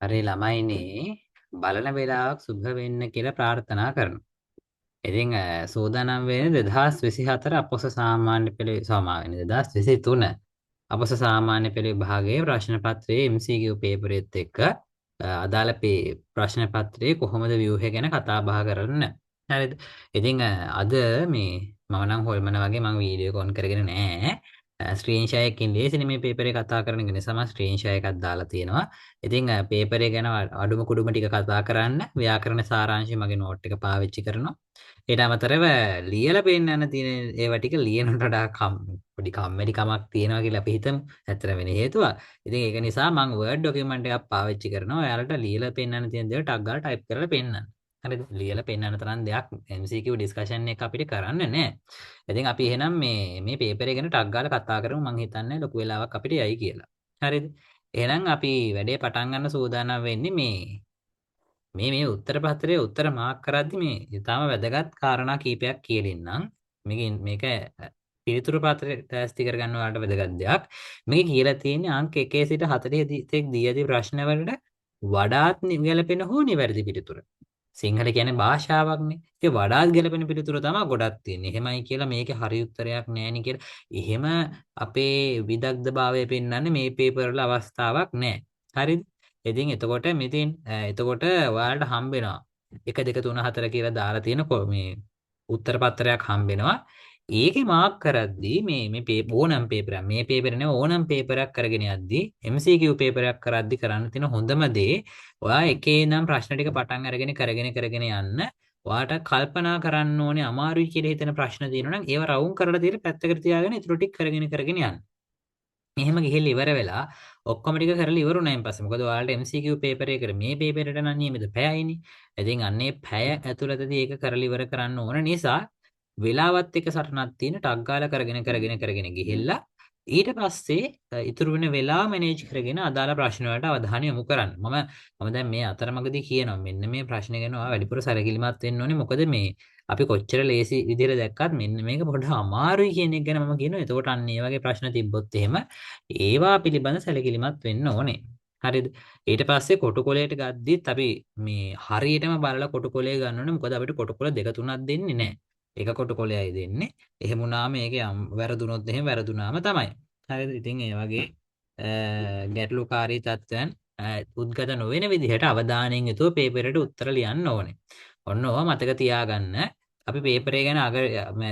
හරි ළමයිනේ බලන වේලාවක් සුභ වෙන්න කියලා ප්‍රාර්ථනා කරනවා. ඉතින් සූදානම් වෙන්නේ 2024 අපොස සාමාන්‍ය පෙළ සමාවෙන්නේ 2023 අපොස සාමාන්‍ය පෙළ විභාගයේ ප්‍රශ්න පත්‍රයේ MCQ පේපරෙත් එක්ක අදාළ ප්‍රශ්න පත්‍රයේ කොහොමද ව්‍යුහය ගැන කතා බහ කරන්න. හරිද? ඉතින් අද මේ මම නම් හොල්මන වගේ මම වීඩියෝ කොන් කරගෙන නෑ. ස්ක්‍රීන් ෂෙයා එකකින් ලේසිනේ මේ පේපරේ කතා කරන එක නිසා මම ස්ක්‍රීන් ෂෙයා එකක් දාලා තියෙනවා. ඉතින් පේපරේ ගැන අඩුම කුඩුම ටික කතා කරන්න ව්‍යාකරණ සාරාංශය මගේ නෝට් එක පාවිච්චි කරනවා. ඊට අමතරව ලියලා පෙන්නන්න තියෙන ඒවා ටික ලියනට වඩා පොඩි කම්මැලි කමක් තියෙනවා කියලා අපි හිතමු. ඇත්තට වෙන හේතුවක්. ඉතින් ඒක නිසා මම Word document එකක් පාවිච්චි කරනවා. ඔයාලට ලියලා පෙන්නන්න තියෙන දේ ටක් ගාලා ටයිප් කරලා පෙන්නන්න. හරිද? ලියලා පෙන්නන්න තරම් දෙයක් MCQ ඩිස්කෂන් එක අපිට කරන්න නෑ. ඉතින් අපි එහෙනම් මේ පේපරේ ගැන ටක් ගාලා කතා කරමු. මම හිතන්නේ ලොකු වෙලාවක් අපිට යයි කියලා. හරිද? එහෙනම් අපි වැඩේ පටන් ගන්න සූදානම් වෙන්නේ මේ උත්තර පත්‍රයේ උත්තර මාක් කරද්දි මේ ඊටාම වැදගත් කාරණා කීපයක් කියලින්නම්. මේක පිළිතුරු පත්‍රයට ටැස්ටි කරගන්න ඔයාලට වැදගත් දෙයක්. මේක කියලා තියෙන්නේ අංක 1 සිට 40 තෙක් දී ඇති ප්‍රශ්න වලට වඩාත් ගැළපෙන හෝ නිවැරදි පිළිතුර. සිංහල කියන්නේ භාෂාවක්නේ. ඒක වඩාත් ගැළපෙන පිළිතුර තමයි ගොඩක් තියෙන්නේ. එහෙමයි කියලා මේකේ හරි උත්තරයක් නෑනේ කියලා. එහෙම අපේ විදග්ධභාවය පෙන්වන්නේ මේ පේපර් වල අවස්ථාවක් නෑ. හරිද? ඉතින් එතකොට ඔයාලට හම්බ වෙනවා 1 2 3 4 කියලා දාලා තියෙන මේ උත්තර පත්‍රයක් හම්බ වෙනවා. ඒකේ මාක් කරද්දී ඕනම් පේපරයක් මේ පේපරේ නේ ඕනම් පේපරයක් කරගෙන යද්දී MCQ පේපරයක් කරද්දී කරන්න තියෙන හොඳම දේ ඔයා එකේ ඉඳන් ප්‍රශ්න ටික පටන් කරගෙන යන්න ඔයාට කල්පනා කරන්න ඕනේ අමාරුයි කියලා හිතෙන ප්‍රශ්න තියෙනවා නම් ඒව රවුම් කරලා තියලා පැත්තකට තියාගෙන ඊටු ටික කරගෙන යන්න. එහෙම ගිහිල්ලා ඉවර වෙලා ඔක්කොම ටික කරලා ඉවරුණායින් පස්සේ මොකද ඔයාලට MCQ පේපර් එකේ මේ පේපරේට නම් නියමිත පැයයිනේ. ඉතින් අන්නේ පැය ඇතුළතදී ඒක කරලා ඉවර කරන්න ඕන නිසා වෙලාවත් එක්ක සටනක් තියෙන ටක් ගාලා කරගෙන ගිහිල්ලා ඊට පස්සේ ඉතුරු වෙන වෙලාව මැනේජ් කරගෙන අදාළ ප්‍රශ්න වලට අවධානය යොමු කරන්න. මම දැන් මේ අතරමඟදී කියනවා මෙන්න මේ ප්‍රශ්න ගැන ඔයා වැඩිපුර සැලකිලිමත් වෙන්න ඕනේ. මොකද මේ අපි කොච්චර ලේසි විදිහට දැක්කත් මෙන්න මේක පොඩ්ඩක් අමාරුයි කියන එක ගැන මම කියනවා. එතකොට අන්න ඒ වගේ ප්‍රශ්න තිබ්බොත් එහෙම ඒවා පිළිබඳ සැලකිලිමත් වෙන්න ඕනේ. හරිද? ඊට පස්සේ කොටු කොලයට ගද්දිත් අපි මේ හරියටම බලලා කොටු කොලය ගන්න ඕනේ. මොකද අපිට කොටු කොල දෙක තුනක් දෙන්නේ නැහැ. එක කොටු කොලයයි දෙන්නේ. එහෙම වුණාම ඒකේ වැරදුනොත් එහෙම වැරදුනාම තමයි. හරිද? ඉතින් ඒ වගේ ගැටලුකාරී තත්ත්වයන් උද්ගත නොවන විදිහට අවධානයෙන් යුතුව පේපරයට උත්තර ලියන්න ඕනේ. ඔන්න ඕවා මතක තියාගන්න. අපි පේපරේ ගැන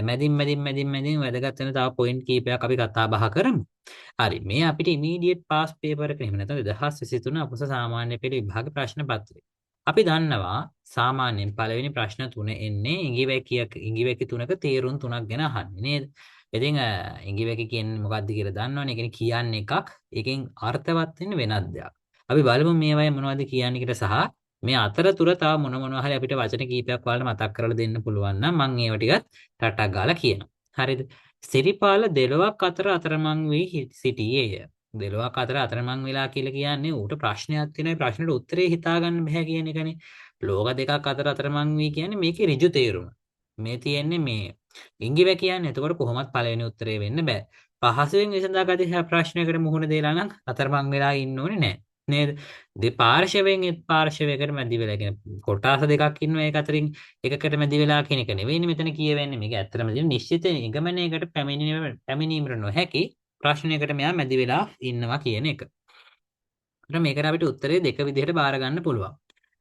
මැදින් වැදගත් වෙන තව පොයින්ට් කීපයක් අපි කතා බහ කරමු. හරි මේ අපිට ඉමීඩියට් පාස් පේපර් එක එහෙම නැත්නම් 2023 අපොස සාමාන්‍ය පෙළ විභාග ප්‍රශ්න පත්‍රය. අපි දන්නවා සාමාන්‍යයෙන් පළවෙනි ප්‍රශ්න තුන එන්නේ ඉඟිවැකි තුනක තේරුම් තුනක් ගැන අහන්නේ නේද? ඉතින් ඉඟිවැකි කියන්නේ මොකක්ද කියලා දන්නවනේ. ඒ කියන්නේ එකක් ඒකෙන් අර්ථවත් වෙන්න වෙනත් දෙයක්. අපි බලමු මේවයි මොනවද කියන්නේ කියලා සහ මේ අතරතුර තව මොනවා හරි අපිට වචන කීපයක් වලට මතක් කරලා දෙන්න පුළුවන් නම් මම ඒව ටිකත් ටටක් ගාලා කියනවා. හරිද? සිරිපාල දෙලොවක් අතර අතරමං වී සිටියේය. දෙලොවක් අතර අතරමං වෙලා කියලා කියන්නේ ඌට ප්‍රශ්නයක් තියෙනවා. ප්‍රශ්නෙට උත්තරේ හිතාගන්න බෑ කියන එකනේ. ලෝක දෙකක් අතර අතරමං වී කියන්නේ මේකේ ඍජු තේරුම. මේ තියෙන්නේ මේ ඉංගිව කියන්නේ එතකොට කොහොමත් පළවෙනි උත්තරේ වෙන්න බෑ. පහසුවෙන් විසඳාගත හැකි ප්‍රශ්නයකට මුහුණ දෙලා නම් අතරමං වෙලා ඉන්න ඕනේ නෑ. නේද? දෙපාර්ශවයෙන් එක් පාර්ශවයකට මැදි වෙලා කියන කොටස් දෙකක් ඉන්නවා ඒක අතරින් එකකට මැදි වෙලා කියන එක නෙවෙයිනේ මෙතන කියවෙන්නේ. මේක ඇත්තටම තියෙන නිශ්චිත නිගමනයකට පැමිණීමට නොහැකි ප්‍රශ්නයකට මෙයා මැදි වෙලා ඉන්නවා කියන එක. ඒත් මේකට අපිට උත්තරේ දෙක විදිහට බාර ගන්න පුළුවන්.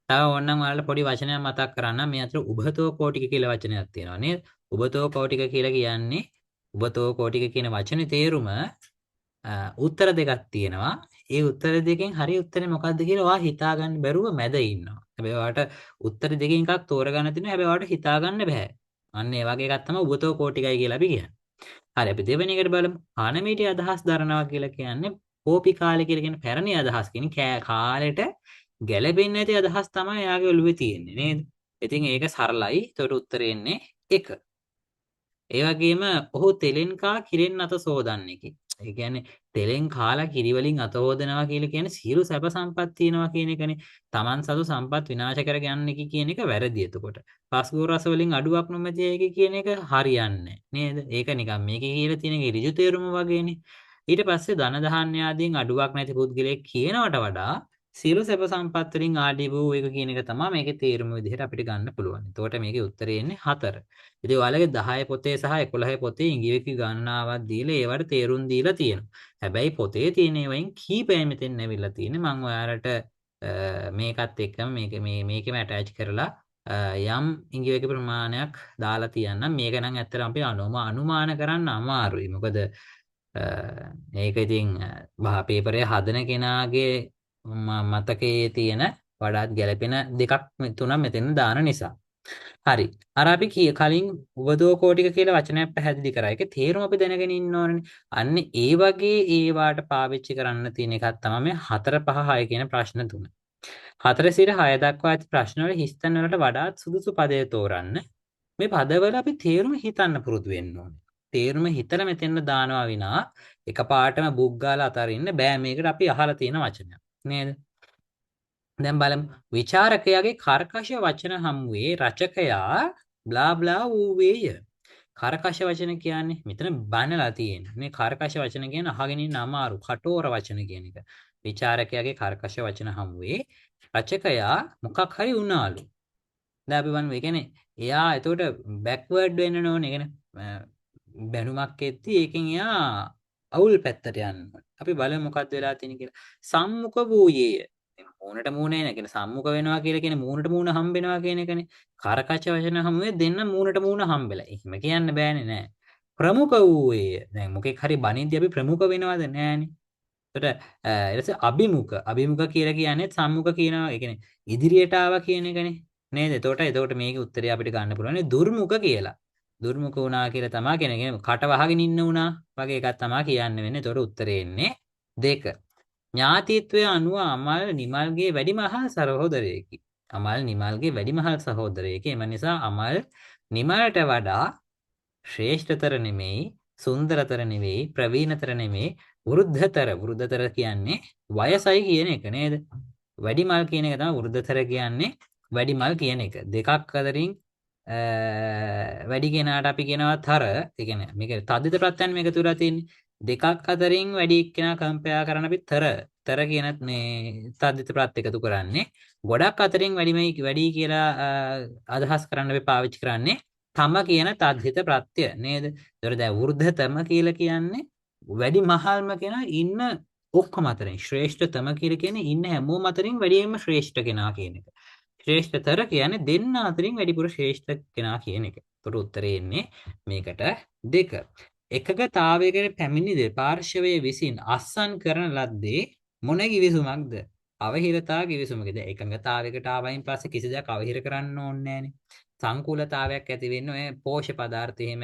තව ඕනනම් ඔයාලට පොඩි වචනයක් මතක් කරන්න. මේ අතර උභතෝ කෝටික කියලා වචනයක් තියෙනවා නේද? උභතෝ කෝටික කියලා කියන්නේ උභතෝ කෝටික කියන වචනේ තේරුම උත්තර දෙකක් තියෙනවා. ඒ උත්තර දෙකෙන් හරි උත්තරේ මොකක්ද කියලා ඔයා හිතාගන්න බැරුව මැද ඉන්නවා. හැබැයි ඔයාට උත්තර දෙකෙන් එකක් තෝරගන්න තියෙනවා. හැබැයි ඔයාට හිතාගන්න බෑ. අන්න ඒ වගේ එකක් තමයි උබතෝ කෝටිකයි කියලා අපි කියන්නේ. හරි අපි දෙවෙනි එකට බලමු. ආනමීටි අදහස් දරනවා කියලා කියන්නේ කෝපි කාලේ කියලා කියන පැරණි අදහස් කියන්නේ කාලෙට ගැළපෙන්නේ නැති අදහස් තමයි එයාගේ ඔළුවේ තියෙන්නේ නේද? ඉතින් ඒක සරලයි. ඒකට උත්තරේ එන්නේ 1. ඒ වගේම ඔහු තෙලෙන් කා කිරෙන් අත සෝදන්නේ කි. ඒ කියන්නේ තෙලෙන් කාලා කිරි වලින් අත හොදනවා කියලා කියන්නේ සියලු සැප සම්පත් තියනවා කියන එකනේ. Taman සතු සම්පත් විනාශ කර ගන්න කියන එක වැරදි. එතකොට පස්ගෝ රස වලින් අඩුවක් නොමැති එක කියන එක හරියන්නේ නේද? ඒක නිකන් මේකේ කියලා තියෙන ඍජු තේරුම වගේනේ. ඊට පස්සේ ධන ධාන්‍ය ආදීන් අඩුවක් නැති පුද්ගලයෙක් කියනවට වඩා සියලු සැප සම්පත් වලින් ආදී වූ එක කියන එක තමයි මේකේ තේරුම විදිහට අපිට ගන්න පුළුවන්. එතකොට මේකේ උත්තරේ එන්නේ 4. ඉතින් ඔයාලගේ 10 පොතේ සහ 11 පොතේ ඉංග්‍රීසි ගණනාවක් දීලා ඒවට තේරුම් දීලා තියෙනවා. හැබැයි පොතේ තියෙන ඒවායින් කීපයක් මෙතෙන් ඇවිල්ලා තියෙන්නේ. මම ඔයාලට මේකත් එක්කම මේකෙම ඇටච් කරලා යම් ඉංග්‍රීසි ප්‍රමාණයක් දාලා තියන්නම්. මේක නම් ඇත්තටම අපි අනුමාන කරන්න අමාරුයි. මොකද මේක ඉතින් පේපරේ හදන කෙනාගේ මතකයේ තියෙන වඩාත් ගැළපෙන දෙකක් තුනක් මෙතන දාන නිසා. හරි. අර අපි කලින් උපදෝකෝටික කියලා වචනයක් පැහැදිලි කරා. ඒකේ තේරුම අපි දැනගෙන ඉන්න ඕනේ. අන්න ඒ වගේ ඒවාට පාවිච්චි කරන්න තියෙන එකක් තමයි මේ 4 5 6 කියන ප්‍රශ්න තුන. 4 සිට 6 දක්වා ඇති ප්‍රශ්න වල හිස්තැන් වලට වඩාත් සුදුසු පදය තෝරන්න. මේ පදවල අපි තේරුම හිතන්න පුරුදු වෙන්න ඕනේ. තේරුම හිතලා මෙතෙන්ද දානවා විනා එකපාරටම බුක් ගාලා අතරින්න බෑ. මේකට අපි අහලා තියෙන වචනයක්. නේද? දැන් බලමු. විචාරකයාගේ කර්කශ වචන හමුවේ රචකයා බ්ලා බ්ලා වූවේය. කර්කශ වචන කියන්නේ මෙතන බනලා තියෙන්නේ. මේ කර්කශ වචන කියන අහගෙන ඉන්න අමාරු කටෝර වචන කියන එක. විචාරකයාගේ කර්කශ වචන හමුවේ රචකයා මොකක් හරි වුණාලු. දැන් අපි බලමු. ඒ කියන්නේ එයා එතකොට බෑක්වර්ඩ් වෙන්න ඕනේ. ඒ කියන්නේ බැනුමක් එද්දි ඒකෙන් එයා අවුල් පැත්තට යන්න ඕනේ. අපි බලමු මොකක්ද වෙලා තියෙන්නේ කියලා. සම්මුඛ වූයේය. මූණට මූණ එන කියන සම්මුඛ වෙනවා කියලා කියන්නේ මූණට මූණ හම්බෙනවා කියන එකනේ. කරකච වචන හමුවේ දෙන්න මූණට මූණ හම්බෙලා. එහෙම කියන්න බෑනේ නෑ. ප්‍රමුඛ වූයේ. දැන් මොකෙක් හරි බණින්දී අපි ප්‍රමුඛ වෙනවද නෑනේ. එතකොට ඊට පස්සේ අභිමුඛ කියලා කියන්නේ සම්මුඛ කියනවා. ඒ කියන්නේ ඉදිරියට ආවා කියන එකනේ. නේද? එතකොට මේකේ උත්තරය අපිට ගන්න පුළුවන් දුර්මුඛ කියලා. දුර්මුඛ වුණා කියලා තමයි කියන්නේ කට වහගෙන ඉන්න වුණා වගේ එකක් තමයි කියන්න වෙන්නේ. එතකොට උත්තරේ එන්නේ 2. ඥාතිත්වයේ අනුව අමල් නිමල්ගේ වැඩිමහල් සහෝදරයෙකි. අමල් නිමල්ගේ වැඩිමහල් සහෝදරයෙකි. එම නිසා අමල් නිමල්ට වඩා ශ්‍රේෂ්ඨතර නෙමෙයි, සුන්දරතර නෙමෙයි, ප්‍රවීණතර නෙමෙයි, වෘද්ධතර. වෘද්ධතර කියන්නේ වයසයි කියන එක නේද? වැඩිමල් කියන එක තමයි වෘද්ධතර කියන්නේ වැඩිමල් කියන එක. දෙකක් අතරින් වැඩි කෙනාට අපි කියනවා තර. ඒ කියන්නේ මේක තද්දිත ප්‍රත්‍යයන් මේක තුලා තියෙන්නේ. දෙකක් අතරින් වැඩි එක්කෙනා කම්පෙයා කරන අපි තර කියන මේ තද්දිත ප්‍රත්‍ය එකතු කරන්නේ. ගොඩක් අතරින් වැඩි කියලා අදහස් කරන්න අපි පාවිච්චි කරන්නේ තම කියන තද්දිත ප්‍රත්‍ය නේද? ඒතර දැන් වෘද්ධතම කියලා කියන්නේ වැඩි මහල්ම කෙනා ඉන්න ඔක්කොම අතරින් ශ්‍රේෂ්ඨතම කියලා කියන්නේ ඉන්න හැමෝම අතරින් වැඩියෙන්ම ශ්‍රේෂ්ඨ කෙනා කියන එක. ශ්‍රේෂ්ඨතර කියන්නේ දෙන්න අතරින් වැඩිපුර ශ්‍රේෂ්ඨ කෙනා කියන එක. ඒතර උත්තරේ එන්නේ මේකට 2. එකගතාවයකට පැමිණි දෙපාර්ශවයේ විසින් අත්සන් කරන ලද්දේ මොන කිවිසුමක්ද? අවහිරතා කිවිසුමකද? එකඟතාවයකට ආවයින් පස්සේ කිසි දෙයක් අවහිර කරන්න ඕනේ නැහනේ. සංකූලතාවයක් ඇති වෙන්නේ ඔය පෝෂ්‍ය පදාර්ථ එහෙම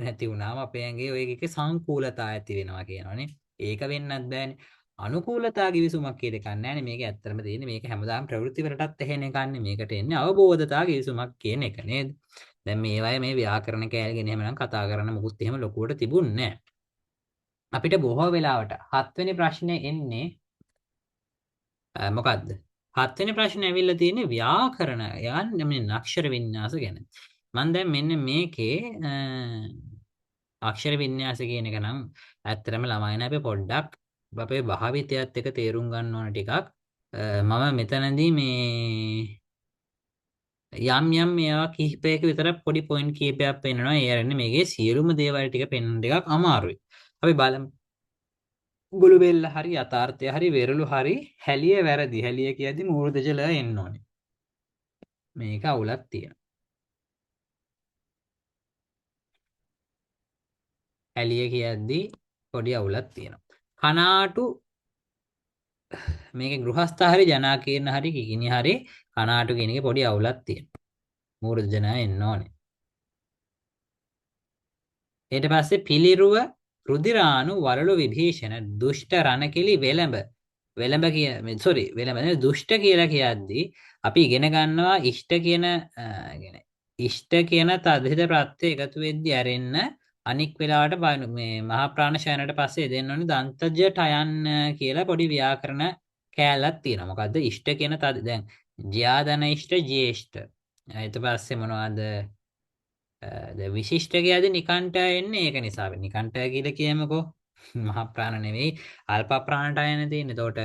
නැති වුණාම අපේ ඇඟේ ඔය එකේ සංකූලතා ඇති වෙනවා කියනවනේ. ඒක වෙන්නත් බෑනේ. අනුකූලතා කිවිසුමක් කියලා එකක් නැහැනේ. මේක ඇත්තටම තියෙන්නේ මේක හැමදාම ප්‍රවෘත්ති වලටත් එහෙන එකන්නේ. මේකට එන්නේ අවබෝධතා කිවිසුමක් කියන එක නේද? දැන් මේවයි මේ ව්‍යාකරණ කෑල්ගෙන එහෙමනම් කතා කරන්න මොකුත් එහෙම ලොකුවට තිබුණේ නැහැ. අපිට බොහෝ වෙලාවට 7 වෙනි ප්‍රශ්නේ එන්නේ මොකද්ද? 7 වෙනි ප්‍රශ්නේ ඇවිල්ලා තියෙන්නේ ව්‍යාකරණ යන්නේ මේ අක්ෂර වින්‍යාස ගැන. මම දැන් මෙන්න මේකේ අක්ෂර වින්‍යාස කියන එක නම් ඇත්තටම ළමයින අපි පොඩ්ඩක් අපේ භාවිතයත් එක්ක තේරුම් ගන්න ඕන ටිකක්. මම මෙතනදී මේ යම් මේවා කිහිපයක විතර පොඩි පොයින්ට් කිහිපයක් පෙන්නනවා. ඒ අරන්නේ මේකේ සියලුම දේවල් ටික පෙන්වන්න ටිකක් අමාරුයි. අපි බලමු. ගුළු බෙල්ල හරි යථාර්ථය හරි වෙරළු හරි හැලිය වැරදි. හැලිය කියද්දි මූර්ධජල එන්න ඕනේ. මේක අවුලක් තියෙනවා. හැලිය කියද්දි පොඩි අවුලක් තියෙනවා. කනාටු මේකේ ගෘහස්ත හරි ජනාකීර්ණ හරි කිකිනි හරි කනාටු කියන එකේ පොඩි අවුලක් තියෙනවා. මූර්ධජන එන්න ඕනේ. ඊට පස්සේ පිලිරුව රුධිරාණු වලලු විභීෂණ දුෂ්ට රණකිලි වෙලඹ වෙලඹ දුෂ්ට කියලා කියද්දී අපි ඉගෙන ගන්නවා ඉෂ්ට කියන තදිත ප්‍රත්‍ය එකතු වෙද්දී ඇරෙන්න අනික් වෙලාවට මේ මහා ප්‍රාණ ශයනට පස්සේ දෙන්න ඕනේ දන්තජට අයන්න කියලා පොඩි ව්‍යාකරණ කෑල්ලක් තියෙනවා. මොකද්ද ඉෂ්ට කියන දැන් ජ්‍යාදන ඉෂ්ට ජ්‍යෙෂ්ඨ. ඊට පස්සේ මොනවද විශිෂ්ට කියද්දි නිකණ්ඨ එන්නේ ඒක නිසා. නිකණ්ඨ කියලා කියමුකෝ. මහා ප්‍රාණ නෙවෙයි අල්ප ප්‍රාණට අයන තියෙන්නේ. එතකොට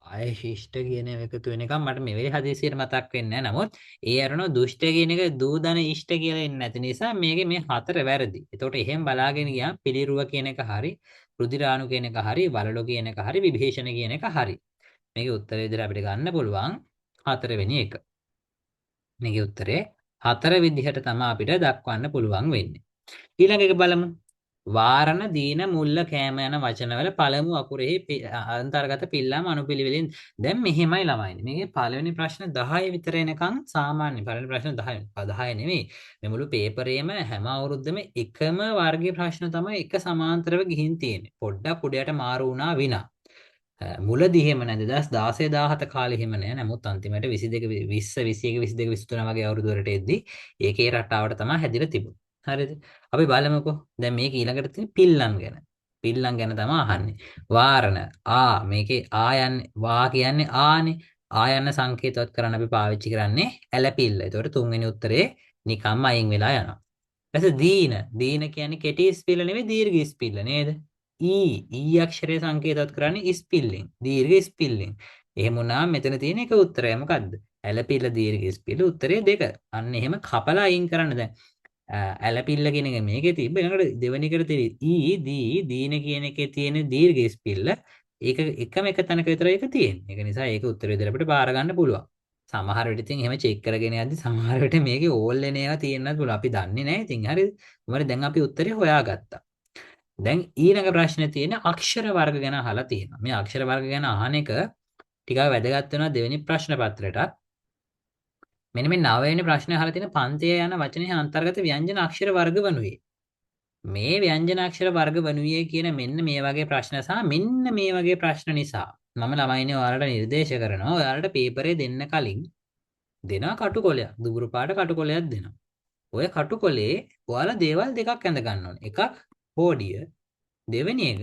ආය ශිෂ්ට කියන එක එකතු වෙන එක මට මෙවැනි හදිසියෙට මතක් වෙන්නේ නැහැ. නමුත් ඒ අරන දුෂ්ට කියන එක දූදන ඉෂ්ට කියලා එන්නේ නැති නිසා මේකේ මේ හතර වැරදි. එතකොට එහෙම බලාගෙන ගියාම පිළිරුව කියන එක හරි, රුධිරාණු කියන එක හරි, වලලෝ කියන එක හරි, විභීෂණ කියන එක හරි. මේකේ උත්තර විදිහට අපිට ගන්න පුළුවන් හතරවෙනි එක. මේකේ උත්තරේ හතර විදිහට තමයි අපිට දක්වන්න පුළුවන් වෙන්නේ. ඊළඟ එක බලමු. වාරණ දීන මුල්ල කෑම යන වචනවල පළමු අකුරෙහි අන්තර්ගත පිල්ලම අනුපිළිවෙලින් දැන් මෙහෙමයි ළමයිනේ. මේකේ පළවෙනි ප්‍රශ්න 10 විතර එනකන් සාමාන්‍ය පළවෙනි ප්‍රශ්න 10 10 නෙමෙයි. මේ මුළු පේපරේම හැම අවුරුද්දෙම එකම වර්ගයේ ප්‍රශ්න තමයි එක සමාන්තරව ගිහින් තියෙන්නේ. පොඩ්ඩක් උඩයට මාරු වුණා විනා. මුලදී එහෙම නැහැ 2016 17 කාලේ එහෙම නැහැ. නමුත් අන්තිමට 22 20 21 22 23 වගේ අවුරුදු වලට එද්දි ඒකේ රටාවට තමයි හැදිලා තිබුණේ. හරිද? අපි බලමුකෝ. දැන් මේක ඊළඟට තියෙන පිල්ලම් ගැන. පිල්ලම් ගැන තමයි අහන්නේ. වාරණ මේකේ ආ යන්නේ වා කියන්නේ ආනේ. ආ යන සංකේතවත් කරන්න අපි පාවිච්චි කරන්නේ ඇලපිල්ල. ඒතකොට තුන්වෙනි උත්තරේ නිකම්ම අයින් වෙලා යනවා. ඊට දීන දීන කියන්නේ කෙටි ස්පෙල්ල නෙවෙයි දීර්ඝ ස්පෙල්ල නේද? ඊ අක්ෂරය සංකේතවත් කරන්නේ ස්පෙල්ලින් දීර්ඝ ස්පෙල්ලින්. එහෙම වුණාම මෙතන තියෙන එක උත්තරය මොකද්ද? ඇලපිල්ල දීර්ඝ ස්පෙල්ල උත්තරේ දෙක. අන්න එහෙම කපලා අයින් කරන්න දැන්. ඇලපිල්ල කියන එක මේකේ තිබ්බ. ඊළඟට දෙවෙනි එකට තියෙන දීන කියන එකේ තියෙන දීර්ඝ ස්පෙල්ල ඒක එකම එක තැනක විතරයි ඒක තියෙන්නේ. ඒක නිසා ඒක උත්තර විදිහට අපිට බාර ගන්න පුළුවන්. සමහර විට ඉතින් එහෙම චෙක් කරගෙන යද්දි සමහර විට මේකේ ඕල් එන ඒවා තියෙන්නත් පුළුවන්. අපි දන්නේ නැහැ. ඉතින් හරිද? මොකද දැන් අපි උත්තරේ හොයාගත්තා. දැන් ඊළඟ ප්‍රශ්නේ තියෙන අක්ෂර වර්ග ගැන අහලා තියෙනවා. මේ අක්ෂර වර්ග ගැන අහන එක ටිකක් වැදගත් වෙනවා දෙවෙනි ප්‍රශ්න පත්‍රයටත්. මෙන්න මේ 9 වෙනි ප්‍රශ්නේ අහලා තියෙන පන්තිය යන වචනේ අන්තර්ගත ව්‍යංජන අක්ෂර වර්ග වනුයේ. මේ ව්‍යංජන අක්ෂර වර්ග වනුයේ කියන මෙන්න මේ වගේ ප්‍රශ්න සහ මෙන්න මේ වගේ ප්‍රශ්න නිසා මම ළමයිනේ ඔයාලට නිර්දේශ කරනවා. ඔයාලට පේපරේ දෙන්න කලින් දෙනවා කටුකොලයක්. දුඹුරු පාට කටුකොලයක් දෙනවා. ඔය කටුකොලේ ඔයාලා දේවල් දෙකක් ඇඳ ගන්න ඕනේ. එකක් බෝඩිය, දෙවෙනි එක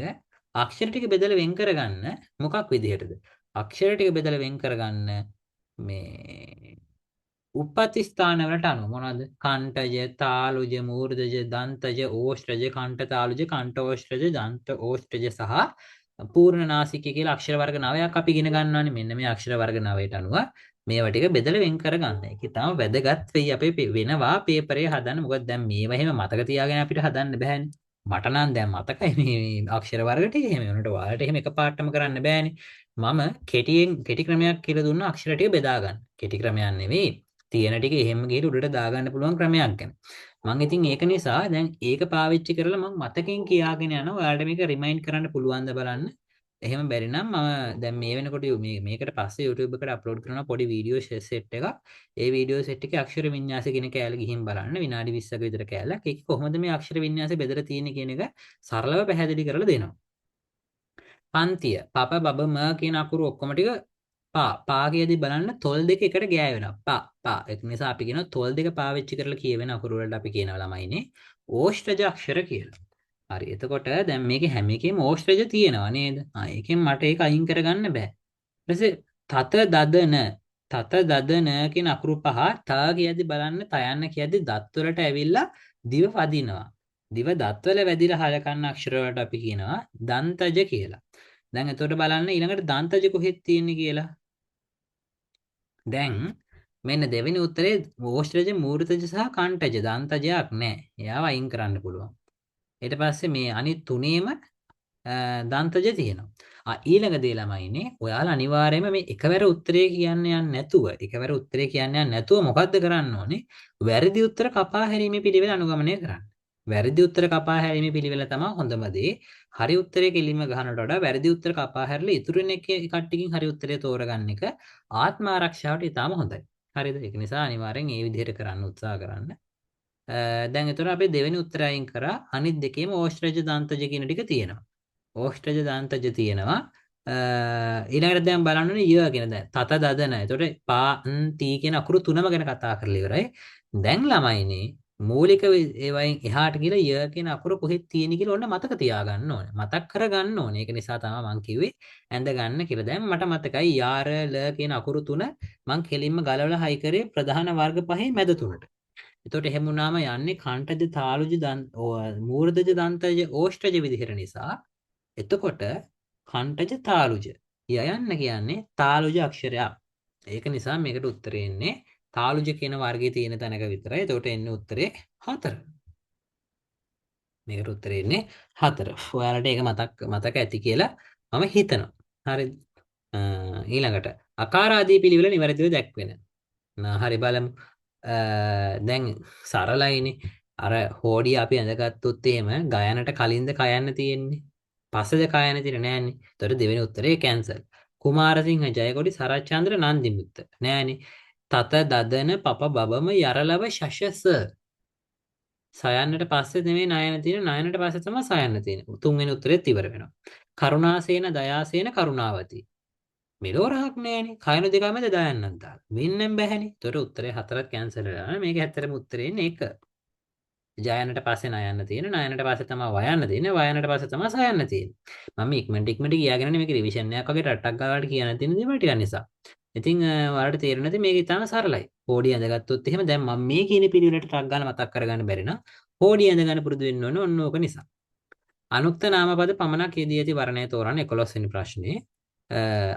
අක්ෂර ටික බෙදලා වෙන් කරගන්න මොකක් විදිහටද? අක්ෂර ටික බෙදලා වෙන් කරගන්න මේ උප්පත්ති ස්ථාන වලට අනුව මොනවද? කණ්ඨජ, තාලුජ, මූර්ධජ, දන්තජ, ඕෂ්ඨජ, කණ්ඨ තාලුජ, කණ්ඨ ඕෂ්ඨජ, දන්ත ඕෂ්ඨජ සහ පූර්ණ නාසිකය කියලා අක්ෂර වර්ග 9ක් අපි ඉගෙන ගන්නවානේ. මෙන්න මේ අක්ෂර වර්ග 9ට අනුව මේවා ටික බෙදලා වෙන් කරගන්න. ඒක තමයි වැදගත් වෙයි අපේ වෙනවා පේපරේ හදන්න. මොකද දැන් මේවා එහෙම මතක තියාගෙන අපිට හදන්න බෑනේ. මට නම් දැන් මතකයි මේ අක්ෂර වර්ග ටික එහෙම වෙනකොට ඔයාලට එහෙම එකපාරටම කරන්න බෑනේ. මම කෙටි ක්‍රමයක් කියලා දුන්නා අක්ෂර ටික බෙදා ගන්න. කෙටි ක්‍රමයක් නෙවෙයි. තියෙන ටික එහෙම ගිහලා උඩට දාගන්න පුළුවන් ක්‍රමයක් ගැන. මම ඉතින් ඒක නිසා දැන් ඒක පාවිච්චි කරලා මම මතකෙන් කියාගෙන යනවා. ඔයාලට මේක රිමයින්ඩ් කරන්න පුළුවන්ද බලන්න. එහෙම බැරි නම් මම දැන් මේ වෙනකොට මේකට පස්සේ YouTube එකට අප්ලෝඩ් කරන පොඩි වීඩියෝ සෙට් එකක්. ඒ වීඩියෝ සෙට් එකේ අක්ෂර වින්‍යාස කියන කෑල්ල ගිහින් බලන්න විනාඩි 20ක විතර කෑල්ලක්. ඒක කොහොමද මේ අක්ෂර වින්‍යාසය බෙදලා තියෙන්නේ කියන එක සරලව පැහැදිලි කරලා දෙනවා. පන්තිය පප බබ ම කියන අකුරු ඔක්කොම ටික පා කියදී බලන්න තොල් දෙක එකට ගෑවෙනවා. පා ඒක නිසා අපි කියනවා තොල් දෙක පාවිච්චි කරලා කියවෙන අකුරු වලට අපි කියනවා ළමයිනේ ඕෂ්ඨජ අක්ෂර කියලා. හරි එතකොට දැන් මේකේ හැම එකෙම ඕෂ්ඨජ තියෙනවා නේද? ඒකෙන් මට ඒක අයින් කරගන්න බෑ. ඊට පස්සේ තත දදන කියන අකුරු පහ තා කියද්දි බලන්න තයන්න කියද්දි දත් වලට ඇවිල්ලා දිව වදිනවා. දිව දත් වල වැදිලා හලකන්න අක්ෂර වලට අපි කියනවා දන්තජ කියලා. දැන් එතකොට බලන්න ඊළඟට දන්තජ කොහෙද තියෙන්නේ කියලා. දැන් මෙන්න දෙවෙනි උත්තරේ ඕෂ්ඨජ මූර්තජ සහ කණ්ඨජ දන්තජයක් නැහැ. එයාව අයින් කරන්න පුළුවන්. ඊට පස්සේ මේ අනිත් තුනේම දන්තජ තියෙනවා. ඊළඟ දේ ළමයිනේ ඔයාලා අනිවාර්යයෙන්ම මේ එකවර උත්තරේ කියන්න යන්නේ නැතුව මොකද්ද කරන්න ඕනේ? වැරදි උත්තර කපා හැරීමේ පිළිවෙල අනුගමනය කරන්න. වැරදි උත්තර කපා හැරීමේ පිළිවෙල තමයි හොඳම දේ. හරි උත්තරේ කෙලින්ම ගහනට වඩා වැරදි උත්තර කපා හැරලා ඉතුරු වෙන එකේ කට්ටියකින් හරි උත්තරේ තෝරගන්න එක ආත්ම ආරක්ෂාවට ඉතාම හොඳයි. හරිද? ඒක නිසා අනිවාර්යෙන් මේ විදිහට කරන්න උත්සාහ කරන්න. දැන් එතකොට අපි දෙවෙනි උත්තරය අයින් කරා අනිත් දෙකේම ඕෂ්ඨජ දන්තජ කියන ටික තියෙනවා. ඕෂ්ඨජ දන්තජ තියෙනවා. ඊළඟට දැන් බලන්න ඕනේ ය කියන දැන් තත දදන. එතකොට පා තී කියන අකුරු තුනම ගැන කතා කරලා ඉවරයි. දැන් ළමයිනේ මූලික ඒවයින් එහාට ගිහලා ය කියන අකුරු කොහෙද තියෙන්නේ කියලා ඔන්න මතක තියාගන්න ඕනේ. මතක් කරගන්න ඕනේ. ඒක නිසා තමයි මම කිව්වේ ඇඳ ගන්න කියලා. දැන් මට මතකයි යාර ල කියන අකුරු තුන මම කෙලින්ම ගලවලා හයි කරේ ප්‍රධාන වර්ග පහේ මැද තුනට. එතකොට එහෙම වුණාම යන්නේ කණ්ඨජ තාලුජ මූර්ධජ දන්තජ ඕෂ්ඨජ විදිහට නිසා එතකොට කණ්ඨජ තාලුජ යයන්න කියන්නේ තාලුජ අක්ෂරයක්. ඒක නිසා මේකට උත්තරේ එන්නේ තාලුජ කියන වර්ගයේ තියෙන තැනක විතරයි. එතකොට එන්නේ උත්තරේ 4. මේකට උත්තරේ එන්නේ 4. ඔයාලට ඒක මතක ඇති කියලා මම හිතනවා. හරිද? ඊළඟට අකාරාදී පිළිවෙල නිවැරදිව දැක්වෙන. හරි බලමු. දැන් සරලයිනේ. අර හෝඩිය අපි ඇඳගත්තොත් එහෙම ගයනට කලින්ද කයන්න තියෙන්නේ. පස්සේද කයන්න තියෙන්නේ නෑනේ. ඒතකොට දෙවෙනි උත්තරේ කැන්සල්. කුමාරසිංහ ජයකොඩි සරච්චන්ද්‍ර නන්දිමුත්ත නෑනේ. තත දදන පප බබම යරලව ශශස සයන්නට පස්සේ නෙමෙයි නයන තියෙන නයනට පස්සේ තමයි සයන්න තියෙන. තුන්වෙනි උත්තරෙත් ඉවර වෙනවා. කරුණාසේන දයාසේන කරුණාවති. මෙලෝ රහක් නෑනේ. කයන දෙක මැද දයන්නත් දාලා. වෙන්නම් බැහැනේ. ඒතකොට උත්තරේ 4ක් කැන්සල් වෙනවා. මේක ඇත්තටම උත්තරේ ඉන්නේ 1. ජයන්නට පස්සේ නයන්න තියෙන නයනට පස්සේ තමයි වයන්න තියෙන වයන්නට පස්සේ තමයි සයන්න තියෙන්නේ මම ඉක්මනට කියාගෙන මේක රිවිෂන් එකක් වගේ රට්ටක් ගාලාට කියන තියෙන දේවල් ටික නිසා ඉතින් ඔයාලට තේරෙන්නේ නැති මේක ඉතාලම සරලයි හෝඩිය ඇඳගත්තොත් එහෙම දැන් මම මේ කියන පිළිවෙලට ටක් ගාලා මතක් කරගන්න බැරි නම් හෝඩිය ඇඳගන්න පුරුදු වෙන්න ඕනේ ඔන්න ඕක නිසා අනුක්ත නාමපද පමණක් යෙදී ඇති වර්ණය තෝරන්න 11 වෙනි ප්‍රශ්නේ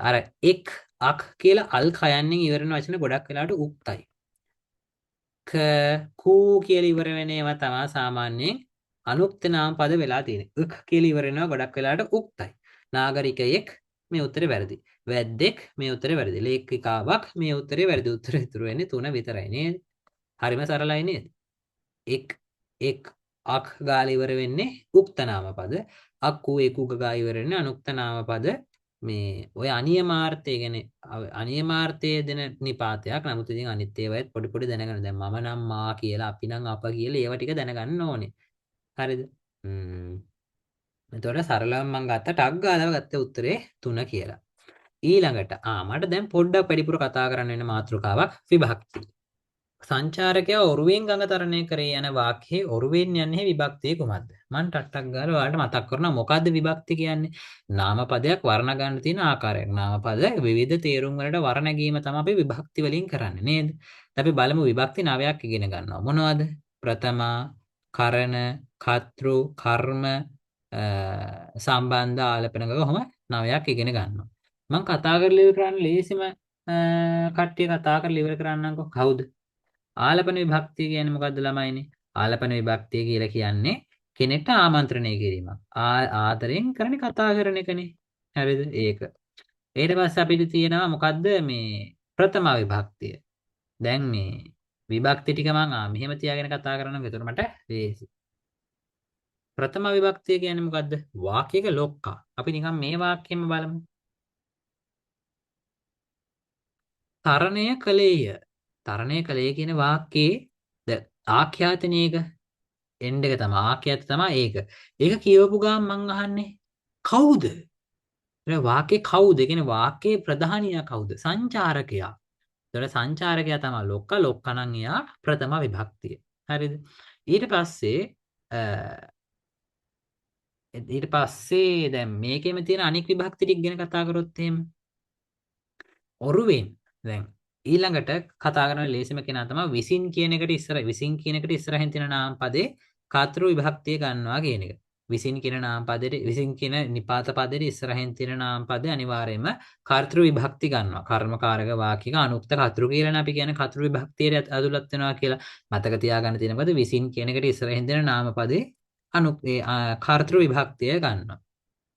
අර එක් අක් කියලා අල් කයන්නෙන් ඉවර වෙන වචන ගොඩක් වෙලාවට උක්තයි කූ කියලා ඉවර වෙන ඒවා තමයි සාමාන්‍යයෙන් අනුක්ත නාම පද වෙලා තියෙන්නේ. උක් කියලා ඉවර වෙනවා ගොඩක් වෙලාවට උක්තයි. නාගරිකයෙක් මේ උත්තරේ වැරදි. වැද්දෙක් මේ උත්තරේ වැරදි. ලේඛිකාවක් මේ උත්තරේ වැරදි. උත්තරේ ඉතුරු වෙන්නේ 3 විතරයි නේද? හරිම සරලයි නේද? එක් එක් අක් ගාලා ඉවර වෙන්නේ උක්ත නාම පද. අක්කු එකුග ගා ඉවර වෙන්නේ අනුක්ත නාම පද. මේ ඔය අනියමාර්ථය ගැන අනියමාර්ථයේ දෙන නිපාතයක්. නමුත් ඉතින් අනිත් ඒවාත් පොඩි පොඩි දැනගන්න. දැන් මම නම් මා කියලා අපි නම් අප කියලා ඒවා ටික දැනගන්න ඕනේ. හරිද? එතකොට සරලව මම ගත්ත ටක් ගාලා ගත්ත උත්තරේ 3 කියලා. ඊළඟට මට දැන් පොඩ්ඩක් වැඩිපුර කතා කරන්න වෙන මාතෘකාවක් විභක්ති. සංචාරකයා ඔරුවෙන් ගඟ තරණය කරේ යන වාක්‍යයේ ඔරුවෙන් යන්නේ විභක්තිය කුමක්ද? මම ටට්ටක් ගාලා ඔයාලට මතක් කරනවා මොකද්ද විභක්ති කියන්නේ? නාමපදයක් වර්ණ ගන්න තියෙන ආකාරයක්. නාමපද විවිධ තේරුම් වලට වර්ණ නැගීම තමයි අපි විභක්ති වලින් කරන්නේ නේද? අපි බලමු විභක්ති 9ක් ඉගෙන ගන්නවා. මොනවද? ප්‍රථමා, කරණ, කර්තෘ, කර්ම, සම්බන්ධ ආලපන කොහොම 9ක් ඉගෙන ගන්නවා. මම කතා කරලා ඉවර කරන්න ලේසිම කට්ටිය කතා කරලා ඉවර කරන්නම්කෝ. කවුද? ආලපන විභක්තිය කියන්නේ මොකද්ද ළමයිනේ? ආලපන විභක්තිය කියලා කියන්නේ කෙනෙක්ට ආමන්ත්‍රණය කිරීමක්. ආදරෙන් කරන්නේ කතා කරන එකනේ. හරිද? ඒක. ඊට පස්සේ අපිට තියෙනවා මොකද්ද මේ ප්‍රථම විභක්තිය. දැන් මේ විභක්ති ටික මම මෙහෙම තියාගෙන කතා කරනවා. ඒතර මට ලේසි. ප්‍රථම විභක්තිය කියන්නේ මොකද්ද? වාක්‍යයක ලොක්කා. අපි නිකන් මේ වාක්‍යෙම බලමු. තරණය කලේය. තරණය කලේ කියන වාක්‍යයේ ආඛ්‍යාතනයක එන්ඩ් එක තමයි ආඛ්‍යාත තමයි ඒක. ඒක කියවපු ගමන් මං අහන්නේ කවුද? ඒ වාක්‍යේ කවුද? කියන්නේ වාක්‍යයේ ප්‍රධානියා කවුද? සංචාරකයා. ඒතර සංචාරකයා තමයි ලොක්කා නම් එයා ප්‍රථම විභක්තිය. හරිද? ඊට පස්සේ දැන් මේකෙම තියෙන අනික් විභක්ති ටික ගැන කතා කරොත් එහෙම ඔරුවෙන් දැන් ඊළඟට කතා කරන ලේසිම කෙනා තමයි විසින් කියන එකට ඉස්සරහින් තියෙන නාම පදේ කර්තෘ විභක්තිය ගන්නවා කියන එක. විසින් කියන නාම පදේ විසින් කියන නිපාත පදේ ඉස්සරහින් තියෙන නාම පදේ අනිවාර්යයෙන්ම කර්තෘ විභක්ති ගන්නවා. කර්මකාරක වාක්‍යක අනුක්ත කර්තෘ කියලානේ අපි කියන්නේ කර්තෘ විභක්තියට ඇතුළත් වෙනවා කියලා. මතක තියාගන්න තියෙන මොකද විසින් කියන එකට ඉස්සරහින් තියෙන නාම පදේ කර්තෘ විභක්තිය ගන්නවා.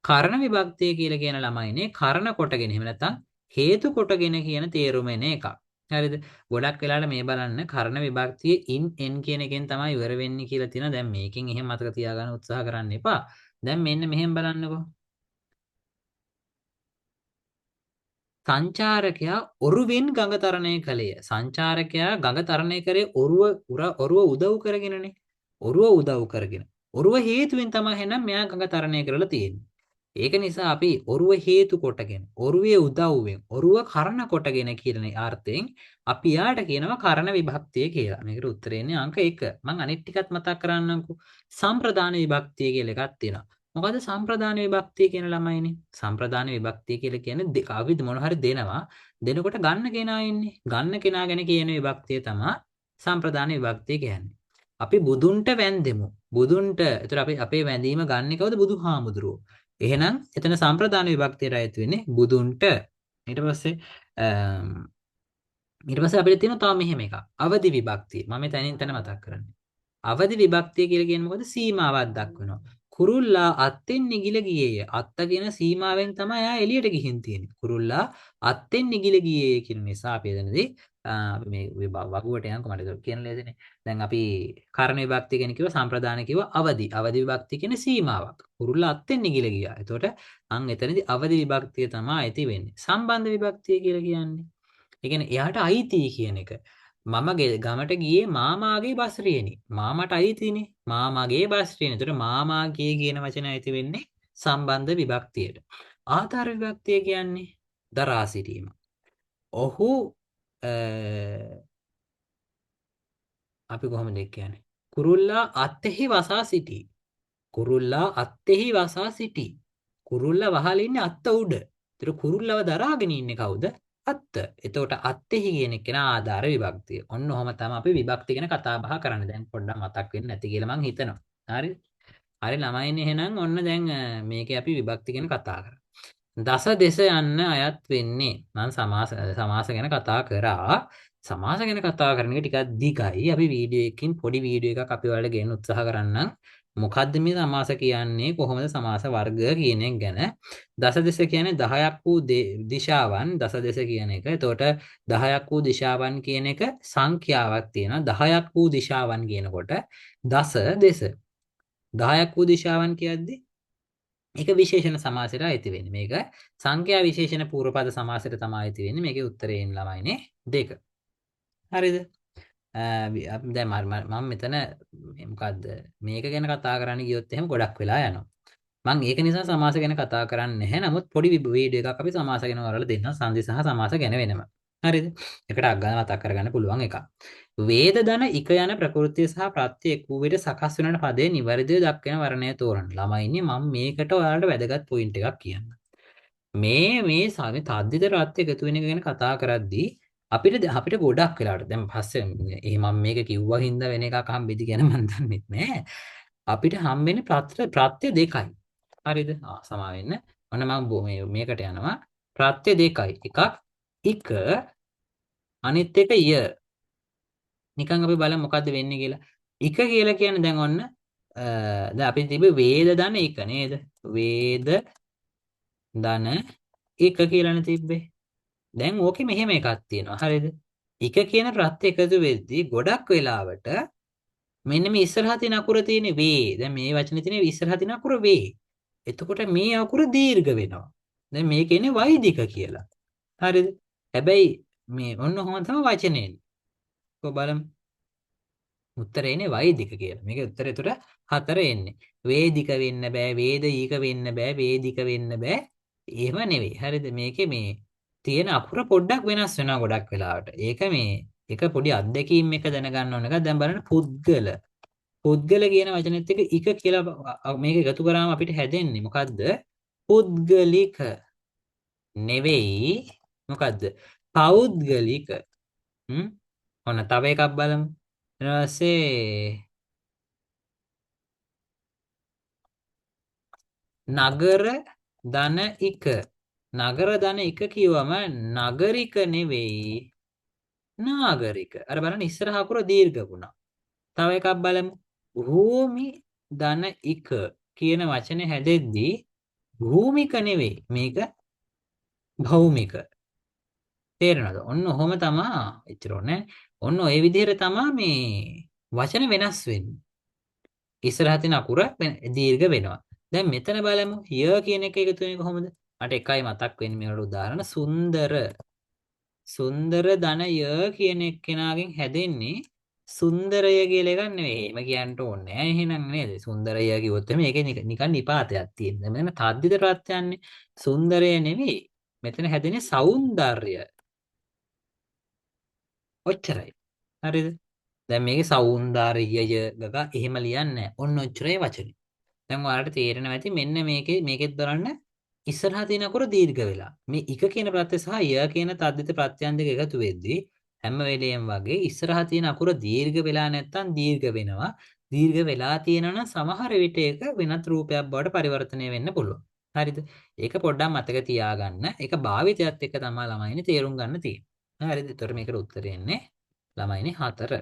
කරණ විභක්තිය කියලා කියන ළමයිනේ කරණ කොටගෙන එහෙම නැත්නම් හේතු කොටගෙන කියන තේරුම එන එකක්. හරිද? ගොඩක් වෙලාවට මේ බලන්න කරණ විභක්තියේ in කියන එකෙන් තමයි ඉවර වෙන්නේ කියලා තියෙනවා. දැන් මේකෙන් එහෙම මතක තියාගන්න උත්සාහ කරන්න එපා. දැන් මෙන්න මෙහෙම බලන්නකෝ. සංචාරකයා ඔරුවෙන් ගඟ තරණය කළේය. සංචාරකයා ගඟ තරණය කරේ ඔරුව උදව් කරගෙනනේ. ඔරුව උදව් කරගෙන. ඔරුව හේතුවෙන් තමයි එහෙනම් මෙයා ගඟ තරණය කරලා තියෙන්නේ. ඒක නිසා අපි ඔරුව හේතු කොටගෙන ඔරුවේ උදව්වෙන් ඔරුව කරණ කොටගෙන කියන අර්ථයෙන් අපි යාට කියනවා කරණ විභක්තිය කියලා. මේකට උත්තරේ එන්නේ අංක 1. මම අනිත් ටිකත් මතක් කරන්නම්කෝ. සම්ප්‍රදාන විභක්තිය කියලා එකක් තියෙනවා. මොකද සම්ප්‍රදාන විභක්තිය කියන ළමයිනේ. සම්ප්‍රදාන විභක්තිය කියලා කියන්නේ අපි මොන හරි දෙනවා. දෙනකොට ගන්න කෙනා ඉන්නේ. ගන්න කෙනා ගැන කියන විභක්තිය තමයි සම්ප්‍රදාන විභක්තිය කියන්නේ. අපි බුදුන්ට වැන්දෙමු. බුදුන්ට ඒතර අපි අපේ වැඳීම ගන්න කවුද? බුදුහාමුදුරුවෝ. එහෙනම් එතන සම්ප්‍රදාන විභක්තියට අයත් වෙන්නේ බුදුන්ට. ඊට පස්සේ අපිට තියෙනවා තව මෙහෙම එකක්. අවදි විභක්තිය. මම තනින් තන මතක් කරන්නේ. අවදි විභක්තිය කියලා කියන්නේ මොකද? සීමාවක් දක්වනවා. කුරුල්ලා අත්ෙන් නිගිල ගියේය. අත්ත කියන සීමාවෙන් තමයි ආ එළියට ගිහින් තියෙන්නේ. කුරුල්ලා අත්ෙන් නිගිල ගියේය කියන නිසා අපි එතනදී මේ වගුවට යනකො මට ඒක කියන්න ලේසිනේ. දැන් අපි කර්ණ විභක්තිය ගැන කිව්ව සම්ප්‍රදාන කිව්ව අවදි. අවදි විභක්තිය කියන්නේ සීමාවක්. කුරුල්ලා අත්ෙන් නිගිල ගියා. එතකොට අන් එතනදී අවදි විභක්තිය තමයි ඇති වෙන්නේ. සම්බන්ධ විභක්තිය කියලා කියන්නේ. ඒ කියන්නේ එයාට අයිති කියන එක. මම ගමට ගියේ මාමාගේ බස්රියනි. මාමට අයිතිනේ. මාමාගේ බස්රියනි. එතකොට මාමාගේ කියන වචන ඇති වෙන්නේ සම්බන්ධ විභක්තියට. ආධාර විභක්තිය කියන්නේ දරා සිටීම. ඔහු අපි කොහොමද කියන්නේ? කුරුල්ලා අත්ෙහි වසා සිටී. කුරුල්ලා අත්ෙහි වසා සිටී. කුරුල්ලා වහලා ඉන්නේ අත්ත උඩ. ඒතර කුරුල්ලව දරාගෙන ඉන්නේ කවුද? අත්ත. එතකොට අත්ෙහි කියන එක නා ආධාර විභක්තිය. ඔන්න ඔහම තමයි අපි විභක්ති ගැන කතා බහ කරන්නේ. දැන් පොඩ්ඩක් මතක් වෙන්නේ නැති කියලා මං හිතනවා. හරි? හරි ළමයිනේ එහෙනම් ඔන්න දැන් මේකේ අපි විභක්ති ගැන කතා කරා. දස දෙස යන්න අයත් වෙන්නේ. මම සමාස ගැන කතා කරා. සමාස ගැන කතා කරන එක ටිකක් දිගයි. අපි වීඩියෝ එකකින් පොඩි වීඩියෝ එකක් අපි ඔයාලට ගේන්න උත්සාහ කරන්නම්. මොකද්ද මේ සමාස කියන්නේ? කොහොමද සමාස වර්ග කියන එක ගැන. දස දෙස කියන්නේ 10ක් වූ දිශාවන් දස දෙස කියන එක. එතකොට 10ක් වූ දිශාවන් කියන එක සංඛ්‍යාවක් තියෙනවා. 10ක් වූ දිශාවන් කියනකොට දස දෙස 10ක් වූ දිශාවන් කියද්දි ඒක විශේෂණ සමාසයට අයිති වෙන්නේ. මේක සංඛ්‍යා විශේෂණ පූර්වපද සමාසයට තමයි අයිති වෙන්නේ. මේකේ උත්තරේ එන්න ළමයිනේ 2. හරිද? අපි දැන් මම මෙතන මොකද්ද මේක ගැන කතා කරන්න ගියොත් එහෙම ගොඩක් වෙලා යනවා. මම ඒක නිසා සමාස ගැන කතා කරන්නේ නැහැ. නමුත් පොඩි වීඩියෝ එකක් අපි සමාස ගැන වරලා දෙන්න සංදි සහ සමාස ගැන වෙනම. හරිද? එකට අග්ගාන මතක් කරගන්න පුළුවන් එකක්. වේද ධන ඉක යන ප්‍රകൃතිය සහ ප්‍රත්‍ය එක් වූ විට සකස් වෙන පදේ නිවැරදිව දක්වන වර්ණය තෝරන්න. ළමයිනේ මම මේකට ඔයාලට වැදගත් පොයින්ට් එකක් කියන්න. මේ තද්දිත රත් එකතු වෙන එක ගැන කතා කරද්දී අපිට ගොඩක් වෙලාවට දැන් පස්සේ මම මේක කිව්වා හින්දා වෙන එකක් හම්බෙදි කියන මන් දන්නෙත් නෑ. අපිට හම්බෙන්නේ ප්‍රත්‍ය දෙකයි. හරිද? සමා වෙන්න. ඔන්න මම මේකට යනවා. ප්‍රත්‍ය දෙකයි. එකක් ඉක අනිත් එක ය. නිකන් අපි බලමු මොකද්ද වෙන්නේ කියලා. ඉක කියලා කියන්නේ දැන් ඔන්න දැන් අපි තිබ්බේ වේද ධන ඉක නේද? වේද ධන ඉක කියලානේ තිබ්බේ. දැන් ඕකේ මෙහෙම එකක් තියෙනවා. හරිද? ඉක කියන ප්‍රත්‍ය එකතු වෙද්දී ගොඩක් වෙලාවට මෙන්න මේ ඉස්සරහා තියෙන අකුර තියෙන වේ. දැන් මේ වචනේ තියෙන ඉස්සරහා තියෙන අකුර වේ. එතකොට මේ අකුර දීර්ඝ වෙනවා. දැන් මේක එන්නේ වෛදික කියලා. හරිද? හැබැයි මේ ඔන්න ඔහොම තමයි වචනේ එන්නේ. කො බලමු. උත්තරේ එන්නේ වෛදික කියලා. මේකේ උත්තරේ උතර 4 එන්නේ. වේදික වෙන්න බෑ, වේදීක වෙන්න බෑ, වේදික වෙන්න බෑ. එහෙම නෙවෙයි. හරිද? මේකේ මේ තියෙන අකුර පොඩ්ඩක් වෙනස් වෙනවා ගොඩක් වෙලාවට. ඒක පොඩි අත්දැකීම් එක දැනගන්න ඕන එකක්. දැන් බලන්න පුද්ගල. පුද්ගල කියන වචනේත් එක්ක ඉක කියලා මේක එකතු කරාම අපිට හැදෙන්නේ මොකද්ද? පුද්ගලික නෙවෙයි මොකද්ද? පෞද්ගලික. ඔන්න තව එකක් බලමු. ඊට පස්සේ නගර ධන ඉක. නගර ධන ඉක කියවම නගරික නෙවෙයි නාගරික. අර බලන්න ඉස්සරහ අකුර දීර්ඝ වුණා. තව එකක් බලමු. භූමි ධන ඉක කියන වචනේ හැදෙද්දී භූමික නෙවෙයි මේක භෞමික. තේරෙනවද? ඔන්න ඔහොම තමයි. එච්චර ඕනේ. ඔන්න ඔය විදිහට තමයි මේ වචන වෙනස් වෙන්නේ. ඉස්සරහ තියෙන අකුර දීර්ඝ වෙනවා. දැන් මෙතන බලමු. ය කියන එක එකතු වෙන්නේ කොහොමද? මට එකයි මතක් වෙන්නේ මේකට උදාහරණ සුන්දර. සුන්දර ධනය කියන එක්කෙනාගෙන් හැදෙන්නේ සුන්දරය කියලා එකක් නෙවෙයි. එහෙම කියන්න ඕනේ නෑ එහෙනම් නේද? සුන්දරය කිව්වොත් මේකේ නිකන් නිපාතයක් තියෙනවා. මෙන්න තද්දිත ප්‍රත්‍යයන්නේ සුන්දරය නෙවෙයි. මෙතන හැදෙන්නේ సౌందර්ය. ඔච්චරයි. හරිද? දැන් මේකේ సౌందර්යය ගග එහෙම ලියන්නේ නැහැ. ඔන්න ඔච්චරයි වචනේ. දැන් ඔයාලට තේරෙනවා ඇති මෙන්න මේකෙත් බලන්න ඉස්සරහා තියෙන අකුර දීර්ඝ වෙලා. මේ ඉක කියන ප්‍රත්‍ය සහ ය කියන තද්දිත ප්‍රත්‍යයන් දෙක එකතු වෙද්දී හැම වෙලෙම වගේ ඉස්සරහා තියෙන අකුර දීර්ඝ වෙලා නැත්තම් දීර්ඝ වෙනවා. දීර්ඝ වෙලා තියෙනවා නම් සමහර විට ඒක වෙනත් රූපයක් බවට පරිවර්තනය වෙන්න පුළුවන්. හරිද? ඒක පොඩ්ඩක් මතක තියාගන්න. ඒක භාවිතයත් එක්ක තමයි ළමයිනේ තේරුම් ගන්න තියෙන්නේ. හරිද? ඒතර මේකට උත්තරේ එන්නේ ළමයිනේ 4.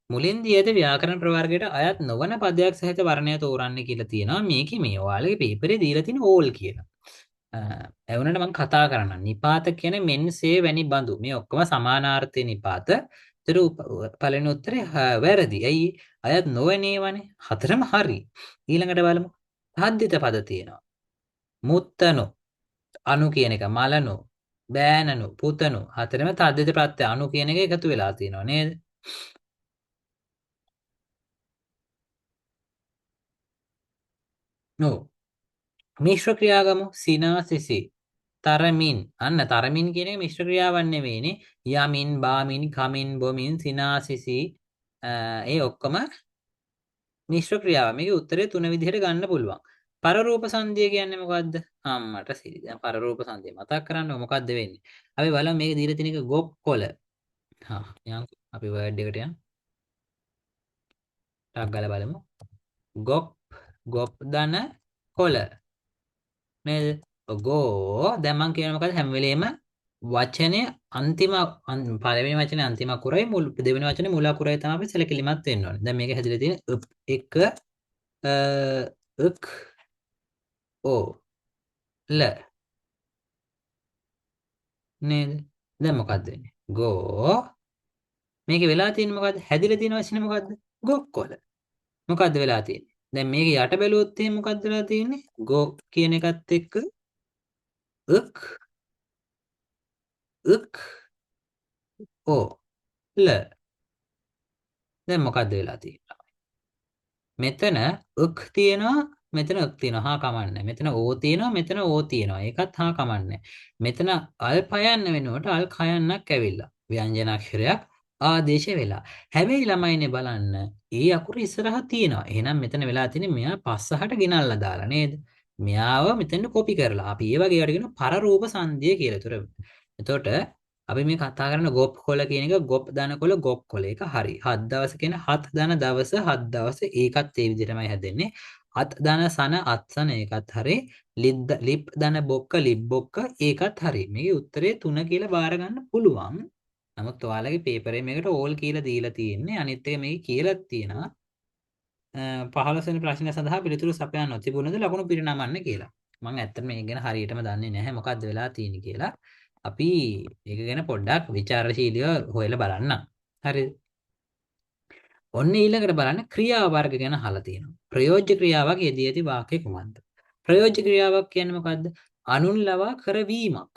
මුලින්දී ඇද ව්‍යාකරණ ප්‍රවර්ගයට අයත් නොවන පදයක් සහිත වර්ණය තෝරන්න කියලා තියෙනවා. මේකේ මේ ඔයාලගේ පේපරේ දීලා තියෙන ඕල් කියලා. ඒ වුණාට මම කතා කරන්න. නිපාත කියන්නේ මෙන්සේ වැනි බඳු. මේ ඔක්කොම සමානාර්ථේ නිපාත. ඒතර පළවෙනි උත්තරේ වැරදි. ඇයි? අයත් නොවනේවනේ. හතරම හරි. ඊළඟට බලමු. තද්දිත පද තියෙනවා. මුත්තනු අනු කියන එක මලනු බෑනනු පුතනු හතරම තද්දිත ප්‍රත්‍ය අනු කියන එක එකතු වෙලා තියෙනවා නේද? ඔව්. මිශ්‍ර ක්‍රියාගමු සිනාසිසි තරමින් අන්න තරමින් කියන එක මිශ්‍ර ක්‍රියාවක් නෙවෙයිනේ. යමින් බාමින් කමින් බොමින් සිනාසිසි ඒ ඔක්කොම මිශ්‍ර ක්‍රියාව. මේකේ උත්තරේ තුන විදිහට ගන්න පුළුවන්. පරරූප සංධිය කියන්නේ මොකද්ද? අම්මට සිරි. දැන් පරරූප සංධිය මතක් කරන්න මොකද්ද වෙන්නේ? අපි බලමු මේක දීලා තියෙන එක ගොප් කොළ. හා යන් අපි වර්ඩ් එකට යන්. ටක් ගාලා බලමු. ගොප් ගොප් දන කොළ නේද? ගෝ දැන් මම කියන මොකද හැම වෙලේම වචනේ අන්තිම පළවෙනි වචනේ අන්තිම අකුරයි මුල් දෙවෙනි වචනේ මුල අකුරයි තමයි අපි සැලකිලිමත් වෙන්න ඕනේ. දැන් මේක හැදිලා තියෙන එක ක් ඕ ල නේද? දැන් මොකද්ද වෙන්නේ? ගෝ මේකේ වෙලා තියෙන්නේ මොකද්ද? හැදිලා තියෙන වචනේ මොකද්ද? ගොක්කොල. මොකද්ද වෙලා තියෙන්නේ? දැන් මේක යට බැලුවොත් එහෙනම් මොකද්ද වෙලා තියෙන්නේ? ගෝ කියන එකත් එක්ක ක් ක් ඕ ල. දැන් මොකද්ද වෙලා තියෙන්නේ? මෙතන ක් තියෙනවා මෙතන ක් තියෙනවා හා කමන්නේ. මෙතන ඕ තියෙනවා මෙතන ඕ තියෙනවා. ඒකත් හා කමන්නේ. මෙතන අල් පයන්න වෙනකොට අල් කයන්නක් ඇවිල්ලා. ව්‍යංජනාක්ෂරයක් ආදේශ වෙලා. හැබැයි ළමයිනේ බලන්න. ඒ අකුර ඉස්සරහා තියෙනවා. එහෙනම් මෙතන වෙලා තියෙන්නේ මෙයා පස්සහට ගෙනල්ලා දාලා නේද? මෙයාව මෙතෙන්ට කොපි කරලා. අපි ඒ වගේ ඒවාට කියන පරරූප සංධිය කියලා. එතකොට අපි මේ කතා කරන ගොප් කොළ කියන එක ගොප් දන කොළ ගොප් කොළ එක හරි. හත් දවස කියන හත් දන දවස හත් දවස ඒකත් ඒ විදිහටමයි හැදෙන්නේ. අත් දන සන අත්සන ඒකත් හරි. ලිප් දන බොක්ක ලිප් බොක්ක ඒකත් හරි. මේකේ උත්තරේ 3 කියලා බාර ගන්න පුළුවන්. නමුත් ඔයාලගේ පේපරේ මේකට ඕල් කියලා දීලා තියෙන්නේ. අනිත් එක මේකේ කියලා තියෙනවා 15 වෙනි ප්‍රශ්නය සඳහා පිළිතුරු සපයා නොතිබුණද ලකුණු පිරිනමන්න කියලා. මම ඇත්තටම මේක ගැන හරියටම දන්නේ නැහැ මොකද්ද වෙලා තියෙන්නේ කියලා. අපි ඒක ගැන පොඩ්ඩක් ਵਿਚාරශීලීව හොයලා බලන්න. හරිද? ඔන්න ඊළඟට බලන්න ක්‍රියා වර්ග ගැන අහලා තියෙනවා. ප්‍රයෝජ්‍ය ක්‍රියාවක් යෙදී ඇති වාක්‍ය කුමක්ද? ප්‍රයෝජ්‍ය ක්‍රියාවක් කියන්නේ මොකද්ද? අනුන් ලවා කරවීමක්.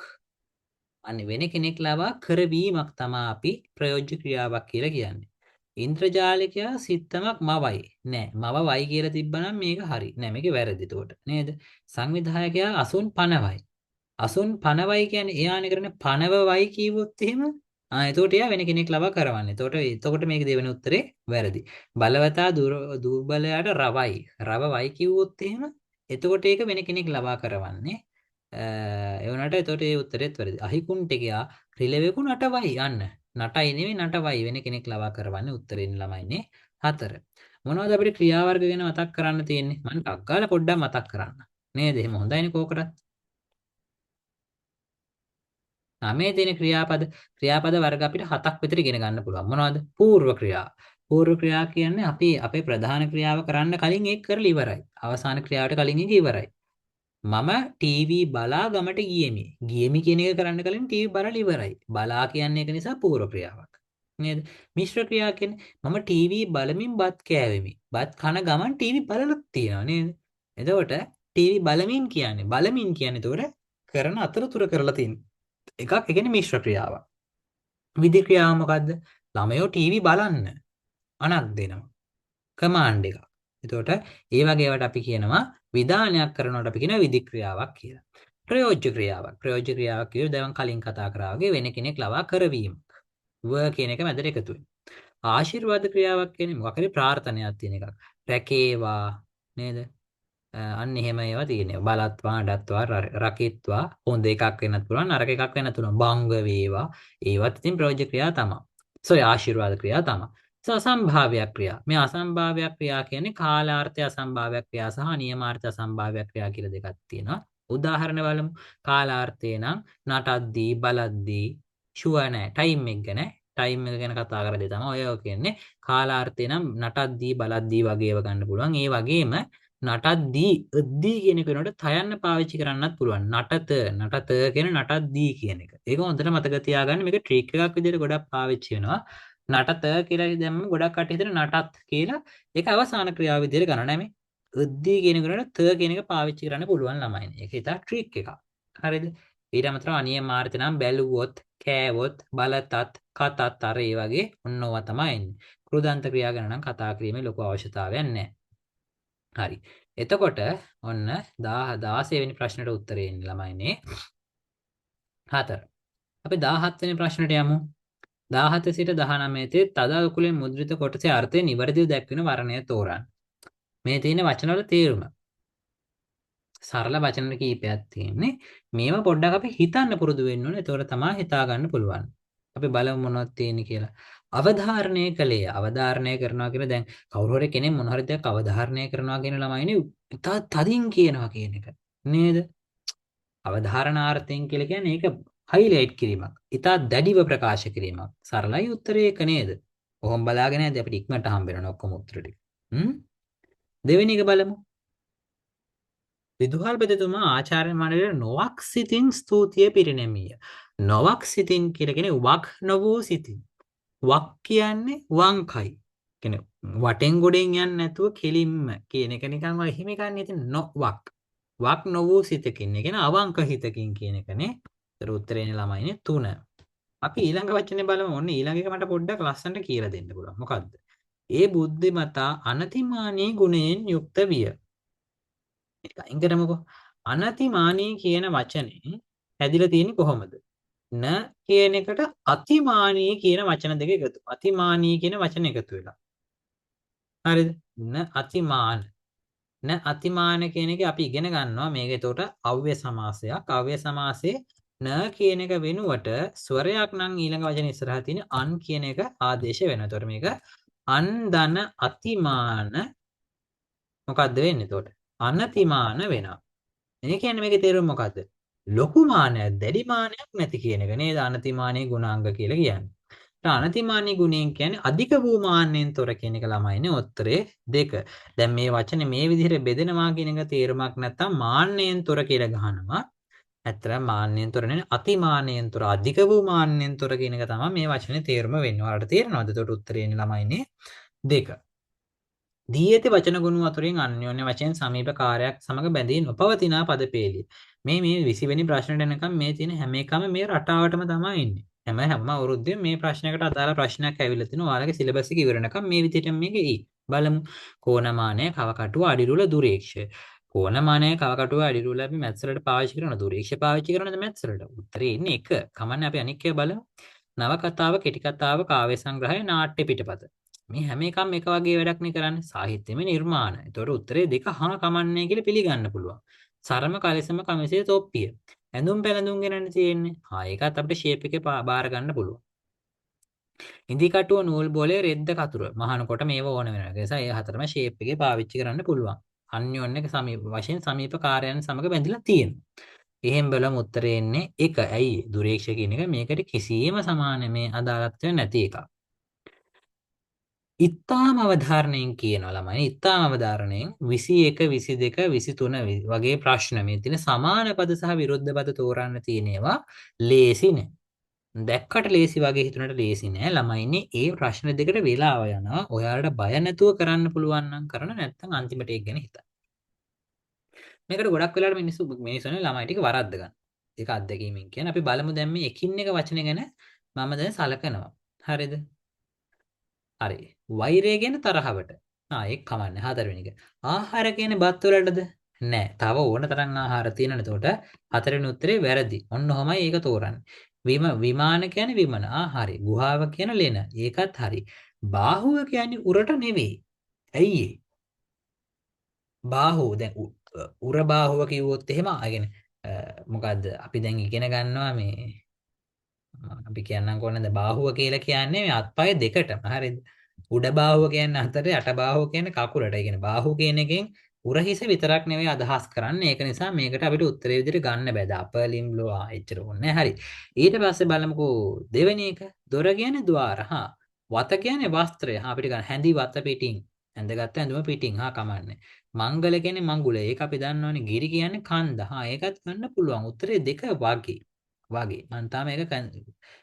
අනේ වෙන කෙනෙක් ලවා කරවීමක් තමයි අපි ප්‍රයෝජ්‍ය ක්‍රියාවක් කියලා කියන්නේ. ඉන්ද්‍රජාලිකයා සිත්තමක් මවයි. නෑ මව වයි කියලා තිබ්බනම් මේක හරි. නෑ මේක වැරදි උඩට නේද? සංවිධායකයා අසුන් පනවයි. අසුන් පනවයි කියන්නේ එයානේ කරන්නේ පනවවයි කිව්වොත් එහෙම එතකොට එයා වෙන කෙනෙක් ලවා කරවන්නේ. එතකොට මේක දෙවෙනි උත්තරේ වැරදි. බලවතා දුර්බලයාට රවයි. රවවයි කිව්වොත් එහෙම එතකොට ඒක වෙන කෙනෙක් ලබා කරවන්නේ. ඒ වුණාට එතකොට ඒ උත්තරෙත් වැරදි. අහිකුන්ටකයා රිලෙවෙකු නටවයි යන්න. නටයි නෙවෙයි නටවයි වෙන කෙනෙක් ලබා කරවන්නේ උත්තරෙන් ළමයිනේ 4. මොනවද අපිට ක්‍රියා වර්ග ගැන මතක් කරන්න තියෙන්නේ? මම ටක් ගාලා පොඩ්ඩක් මතක් කරන්න. නේද? එහෙම හොඳයිනේ කෝකටත්. මේ තියෙන ක්‍රියාපද වර්ග අපිට 7ක් විතර ඉගෙන ගන්න පුළුවන්. මොනවද? పూర్ව ක්‍රියා. పూర్ව ක්‍රියා කියන්නේ අපි අපේ ප්‍රධාන ක්‍රියාව කරන්න කලින් ඒක කරලා ඉවරයි. අවසාන ක්‍රියාවට කලින් ඒක ඉවරයි. මම ටීවී බලා ගමට ගියෙමි. ගියෙමි කියන එක කරන්න කලින් ටීවී බලලා ඉවරයි. බලා කියන්නේ ඒක නිසා పూర్ව ක්‍රියාවක්. නේද? මිශ්‍ර ක්‍රියා කියන්නේ මම ටීවී බලමින් බත් කෑවෙමි. බත් කන ගමන් ටීවී බලලත් තියෙනවා නේද? එතකොට ටීවී බලමින් කියන්නේ එතකොට කරන අතරතුර කරලා තියෙන එකක්. ඒ කියන්නේ මිශ්‍ර ක්‍රියාවක්. විධි ක්‍රියාව මොකද්ද? ළමයෝ ටීවී බලන්න අනක් දෙනවා. කමාන්ඩ් එකක්. එතකොට ඒ වගේ ඒවාට අපි කියනවා විධානයක් කරනකොට අපි කියනවා විධි ක්‍රියාවක් කියලා. ප්‍රයෝජ්‍ය ක්‍රියාවක්. ප්‍රයෝජ්‍ය ක්‍රියාවක් කියුවේ දැන් කලින් කතා කරා වගේ වෙන කෙනෙක් ලවා කරවීම. ව කියන එක මැදට එකතු වෙනවා. ආශිර්වාද ක්‍රියාවක් කියන්නේ මොකක් හරි ප්‍රාර්ථනාවක් තියෙන එකක්. රැකේවා නේද? අන්න එහෙම ඒවා තියෙනවා. බලත්වා, අඩත්වා, රකිත්වා හොඳ එකක් වෙන්නත් පුළුවන්, නරක එකක් වෙන්නත් පුළුවන්. බංග වේවා. ඒවත් ඉතින් ප්‍රයෝජ්‍ය ක්‍රියා තමයි. ආශිර්වාද ක්‍රියා තමයි. අසම්භාව්‍ය ක්‍රියා. මේ අසම්භාව්‍ය ක්‍රියා කියන්නේ කාලාර්ථය අසම්භාව්‍ය ක්‍රියා සහ නියමාර්ථය අසම්භාව්‍ය ක්‍රියා කියලා දෙකක් තියෙනවා. උදාහරණ බලමු. කාලාර්ථේ නම් නටද්දී බලද්දී ෂුවර් නෑ ටයිම් එක ගැන ටයිම් එක ගැන කතා කරද්දී තමයි ඔය කියන්නේ කාලාර්ථේ නම් නටද්දී බලද්දී වගේ ඒවා ගන්න පුළුවන්. ඒ වගේම නටද්දී දී කියන එක වෙනකොට තයන්න පාවිච්චි කරන්නත් පුළුවන්. නටත කියන නටද්දී කියන එක. ඒක හොඳට මතක තියාගන්න. මේක ට්‍රික් එකක් විදිහට ගොඩක් පාවිච්චි වෙනවා. නටත කියලා දැම්ම ගොඩක් කට්ටිය හිතන නටත් කියලා ඒක අවසාන ක්‍රියාව විදිහට ගන්න නෑ මේ උද්දී කියන කෙනාට ත කියන එක පාවිච්චි කරන්න පුළුවන් ළමයිනේ. ඒක ඉතින් ට්‍රික් එකක්. හරිද? ඊට අමතරව අනියමාර්ථ නම් බැලුවොත්, කෑවොත්, බලතත්, කතත් අර ඒ වගේ ඔන්නෝවා තමයි එන්නේ. කෘදාන්ත ක්‍රියා ගැන නම් කතා කිරීමේ ලොකු අවශ්‍යතාවයක් නැහැ. හරි. එතකොට ඔන්න 16 වෙනි ප්‍රශ්නෙට උත්තරේ එන්නේ ළමයිනේ. 4. අපි 17 වෙනි ප්‍රශ්නෙට යමු. 17 සිට 19 තද අකුලෙන් මුද්‍රිත කොටසේ අර්ථය නිවැරදිව දැක්වෙන වර්ණය තෝරන්න. මේ තියෙන වචනවල තේරුම. සරල වචන කීපයක් තියෙන්නේ. මේව පොඩ්ඩක් අපි හිතන්න පුරුදු වෙන්න ඕනේ. ඒතකොට තමයි හිතා ගන්න පුළුවන්. අපි බලමු මොනවද තියෙන්නේ කියලා. අවධාරණය කළේ. අවධාරණය කරනවා කියලා දැන් කවුරු හරි කෙනෙක් මොන හරි දෙයක් අවධාරණය කරනවා කියන ළමයිනේ ඉතා තදින් කියනවා කියන එක. නේද? අවධාරණාර්ථයෙන් කියලා කියන්නේ ඒක හයිලයිට් කිරීමක්. ඉතා දැඩිව ප්‍රකාශ කිරීමක්. සරලයි උත්තරේ ඒක නේද? කොහොම බලාගෙන යද්දී අපිට ඉක්මනට හම්බ වෙනවා ඔක්කොම උත්තර ටික. දෙවෙනි එක බලමු. විදුහල්පතිතුමා ආචාර්ය මණ්ඩලයට නොවක් සිතින් ස්තුතිය පිරිනැමීය. නොවක් සිතින් කියලා කියන්නේ වක් නොවූ සිතින්. වක් කියන්නේ වංකයි. කියන්නේ වටෙන් ගොඩෙන් යන්නේ නැතුව කෙලින්ම කියන එක නිකන් ඔය හිමි ගන්න ඉතින් නොවක්. වක් නොවූ සිතකින්. ඒ කියන්නේ අවංක හිතකින් කියන එකනේ. ඒතර උත්තරේනේ ළමයිනේ 3. අපි ඊළඟ වචනේ බලමු. ඔන්න ඊළඟ එක මට පොඩ්ඩක් ලස්සනට කියලා දෙන්න පුළුවන්. මොකද්ද? ඒ බුද්ධිමතා අනතිමානී ගුණයෙන් යුක්ත විය. ඒක අයින් කරමුකෝ. අනතිමානී කියන වචනේ හැදිලා තියෙන්නේ කොහොමද? න කියන එකට අතිමානී කියන වචන දෙක එකතු. අතිමානී කියන වචන එකතු වෙලා. හරිද? න අතිමාන. න අතිමාන කියන එක අපි ඉගෙන ගන්නවා. මේක එතකොට අව්‍ය සමාසයක්. අව්‍ය සමාසයේ න කියන එක වෙනුවට ස්වරයක් නම් ඊළඟ වචනේ ඉස්සරහා තියෙන අන් කියන එක ආදේශ වෙනවා. එතකොට මේක අන්දන අතිමාන මොකද්ද වෙන්නේ එතකොට? අනතිමාන වෙනවා. ඒ කියන්නේ මේකේ තේරුම මොකද්ද? ලොකු මානයක් දැඩි මානයක් නැති කියන එක නේද අනතිමානී ගුණාංග කියලා කියන්නේ. අනතිමානී ගුණයෙන් කියන්නේ අධික වූ මාන්නෙන් තොර කියන එක ළමයිනේ උත්තරේ 2. දැන් මේ වචනේ මේ විදිහට බෙදෙනවා කියන එක තේරුමක් නැත්තම් මාන්නෙන් තොර කියලා ගහනවා. ඇත්තටම මාන්නෙන් තොර නෙවෙයි අතිමානයෙන් තොර අධික වූ මාන්නෙන් තොර කියන එක තමයි මේ වචනේ තේරුම වෙන්නේ. ඔයාලට තේරෙනවද? එතකොට උත්තරේනේ ළමයිනේ 2. දී ඇති වචන ගුණ අතරින් අන්‍යෝන්‍ය වශයෙන් සමීප කාර්යයක් සමග බැඳී නොපවතිනා පද පෙළි. මේ 20 වෙනි ප්‍රශ්නෙට එනකම් මේ තියෙන හැම එකම මේ රටාවටම තමයි ඉන්නේ. හැම අවුරුද්දෙම මේ ප්‍රශ්නයකට අදාළ ප්‍රශ්නයක් ඇවිල්ලා තිනවා. ඔයාලගේ සිලබස් එක ඉවරනකම් මේ විදිහට මේක එයි. බලමු. කෝණමානය, කවකටුව, අඩිරුල, දුරේක්ෂය. කෝණමානය, කවකටුව, අඩිරුල අපි මැත්ස් වලට පාවිච්චි කරනවා. දුරේක්ෂය පාවිච්චි කරනවද මැත්ස් වලට? උත්තරේ ඉන්නේ 1. කමන්නේ අපි අනික් ඒවා බලමු. නවකතාව, කෙටි කතාව, කාව්‍ය සංග්‍රහය, නාට්‍ය පිටපත. මේ හැම එකම එක වගේ වැඩක් නේ කරන්නේ සාහිත්‍යමය නිර්මාණ. ඒතකොට උත්තරේ 2 හා කමන්නේ කියලා පිළිගන්න පුළුවන්. සරම කලිසම කමිසේ තොප්පිය. ඇඳුම් පැළඳුම් ගැනනේ තියෙන්නේ. ඒකත් අපිට ෂේප් එකේ බාර ගන්න පුළුවන්. ඉදි කටුව නූල් බෝලේ රෙද්ද කතුර. මහානකොට මේව ඕන වෙනවා. ඒ නිසා ඒ හතරම ෂේප් එකේ පාවිච්චි කරන්න පුළුවන්. අන්‍යෝන්‍ය සමීප වශයෙන් සමීප කාර්යයන් සමග බැඳිලා තියෙනවා. එහෙන් බලමු උත්තරේ එන්නේ 1. ඇයි? දුරේක්ෂ කියන එක මේකට කිසියම් සමාන මේ අදාළත්වයක් නැති එකක්. ඉත්තාම අවධාරණයෙන් කියනවා ළමයි. ඉත්තාම අවධාරණයෙන් 21 22 23 වගේ ප්‍රශ්න මේ තියෙන සමාන පද සහ විරුද්ධ පද තෝරන්න තියෙනවා ලේසි නෑ. දැක්කට ලේසි වගේ හිතුනට ලේසි නෑ ළමයිනේ. ඒ ප්‍රශ්න දෙකට වෙලාව යනවා. ඔයාලට බය නැතුව කරන්න පුළුවන් නම් කරන නැත්නම් අන්තිමට ඒක ගැන හිතන්න. මේකට ගොඩක් වෙලාවට මිනිස්සුනේ ළමයි ටික වරද්ද ගන්න. ඒක අත්දැකීමෙන් කියන්නේ අපි බලමු දැන් මේ එකින් එක වචන ගැන මම දැන් සලකනවා. හරිද? හරි. වෛරය කියන තරහවට. ඒක කමන්නේ. 4 වෙනි එක. ආහාර කියන්නේ බත් වලටද? නෑ. තව ඕන තරම් ආහාර තියෙනනේ. එතකොට 4 වෙනි උත්තරේ වැරදි. ඔන්න ඔහමයි ඒක තෝරන්නේ. විමාන කියන්නේ විමන. හරි. ගුහාව කියන ලෙන. ඒකත් හරි. බාහුව කියන්නේ උරට නෙවෙයි. ඇයි ඒ? බාහුව දැන් උර බාහුව කිව්වොත් එහෙම මොකද්ද? අපි දැන් ඉගෙන ගන්නවා මේ අපි කියන්නම් කොහොමද බාහුව කියලා කියන්නේ මේ අත්පය දෙකටම. හරිද? උඩ බාහුව කියන්නේ අතරේ යට බාහුව කියන්නේ කකුලට. ඒ කියන්නේ බාහුව කියන එකෙන් උරහිස විතරක් නෙවෙයි අදහස් කරන්නේ. ඒක නිසා මේකට අපිට උත්තරේ විදිහට ගන්න බෑ. upper limb lower එච්චර ඕනේ. හරි. ඊට පස්සේ බලමුකෝ දෙවෙනි එක. දොර කියන්නේ ద్వාර. හා. වත කියන්නේ වස්ත්‍රය. හා අපිට ගන්න හැඳි වත පිටින්. ඇඳගත්ත ඇඳුම පිටින්. හා කමන්නේ. මංගල කියන්නේ මංගුල. ඒක අපි දන්නවනේ. ගිරි කියන්නේ කන්ද. හා ඒකත් ගන්න පුළුවන්. උත්තරේ දෙක වගේ. වගේ. මම තාම ඒක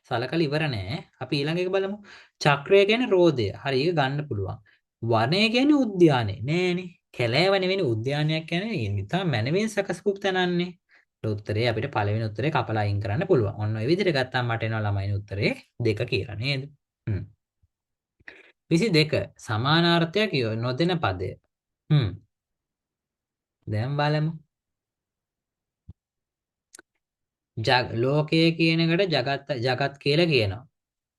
සලකලා ඉවර නෑ. අපි ඊළඟ එක බලමු. චක්‍රය කියන්නේ රෝදය. හරි ඒක ගන්න පුළුවන්. වනය කියන්නේ උද්‍යානය. නෑනේ. කැලෑව නෙවෙයි උද්‍යානයක් කියන්නේ නිකන් මැනවින් සකසපු තැනන්නේ. උත්තරේ අපිට පළවෙනි උත්තරේ කපලා අයින් කරන්න පුළුවන්. ඔන්න ඔය විදිහට ගත්තාම මට එනවා ළමයින් උත්තරේ දෙක කියලා නේද? හ්ම්. 22 සමානාර්ථයක් නොදෙන පදය. හ්ම්. දැන් බලමු. ලෝකය කියන එකට ජගත් කියලා කියනවා.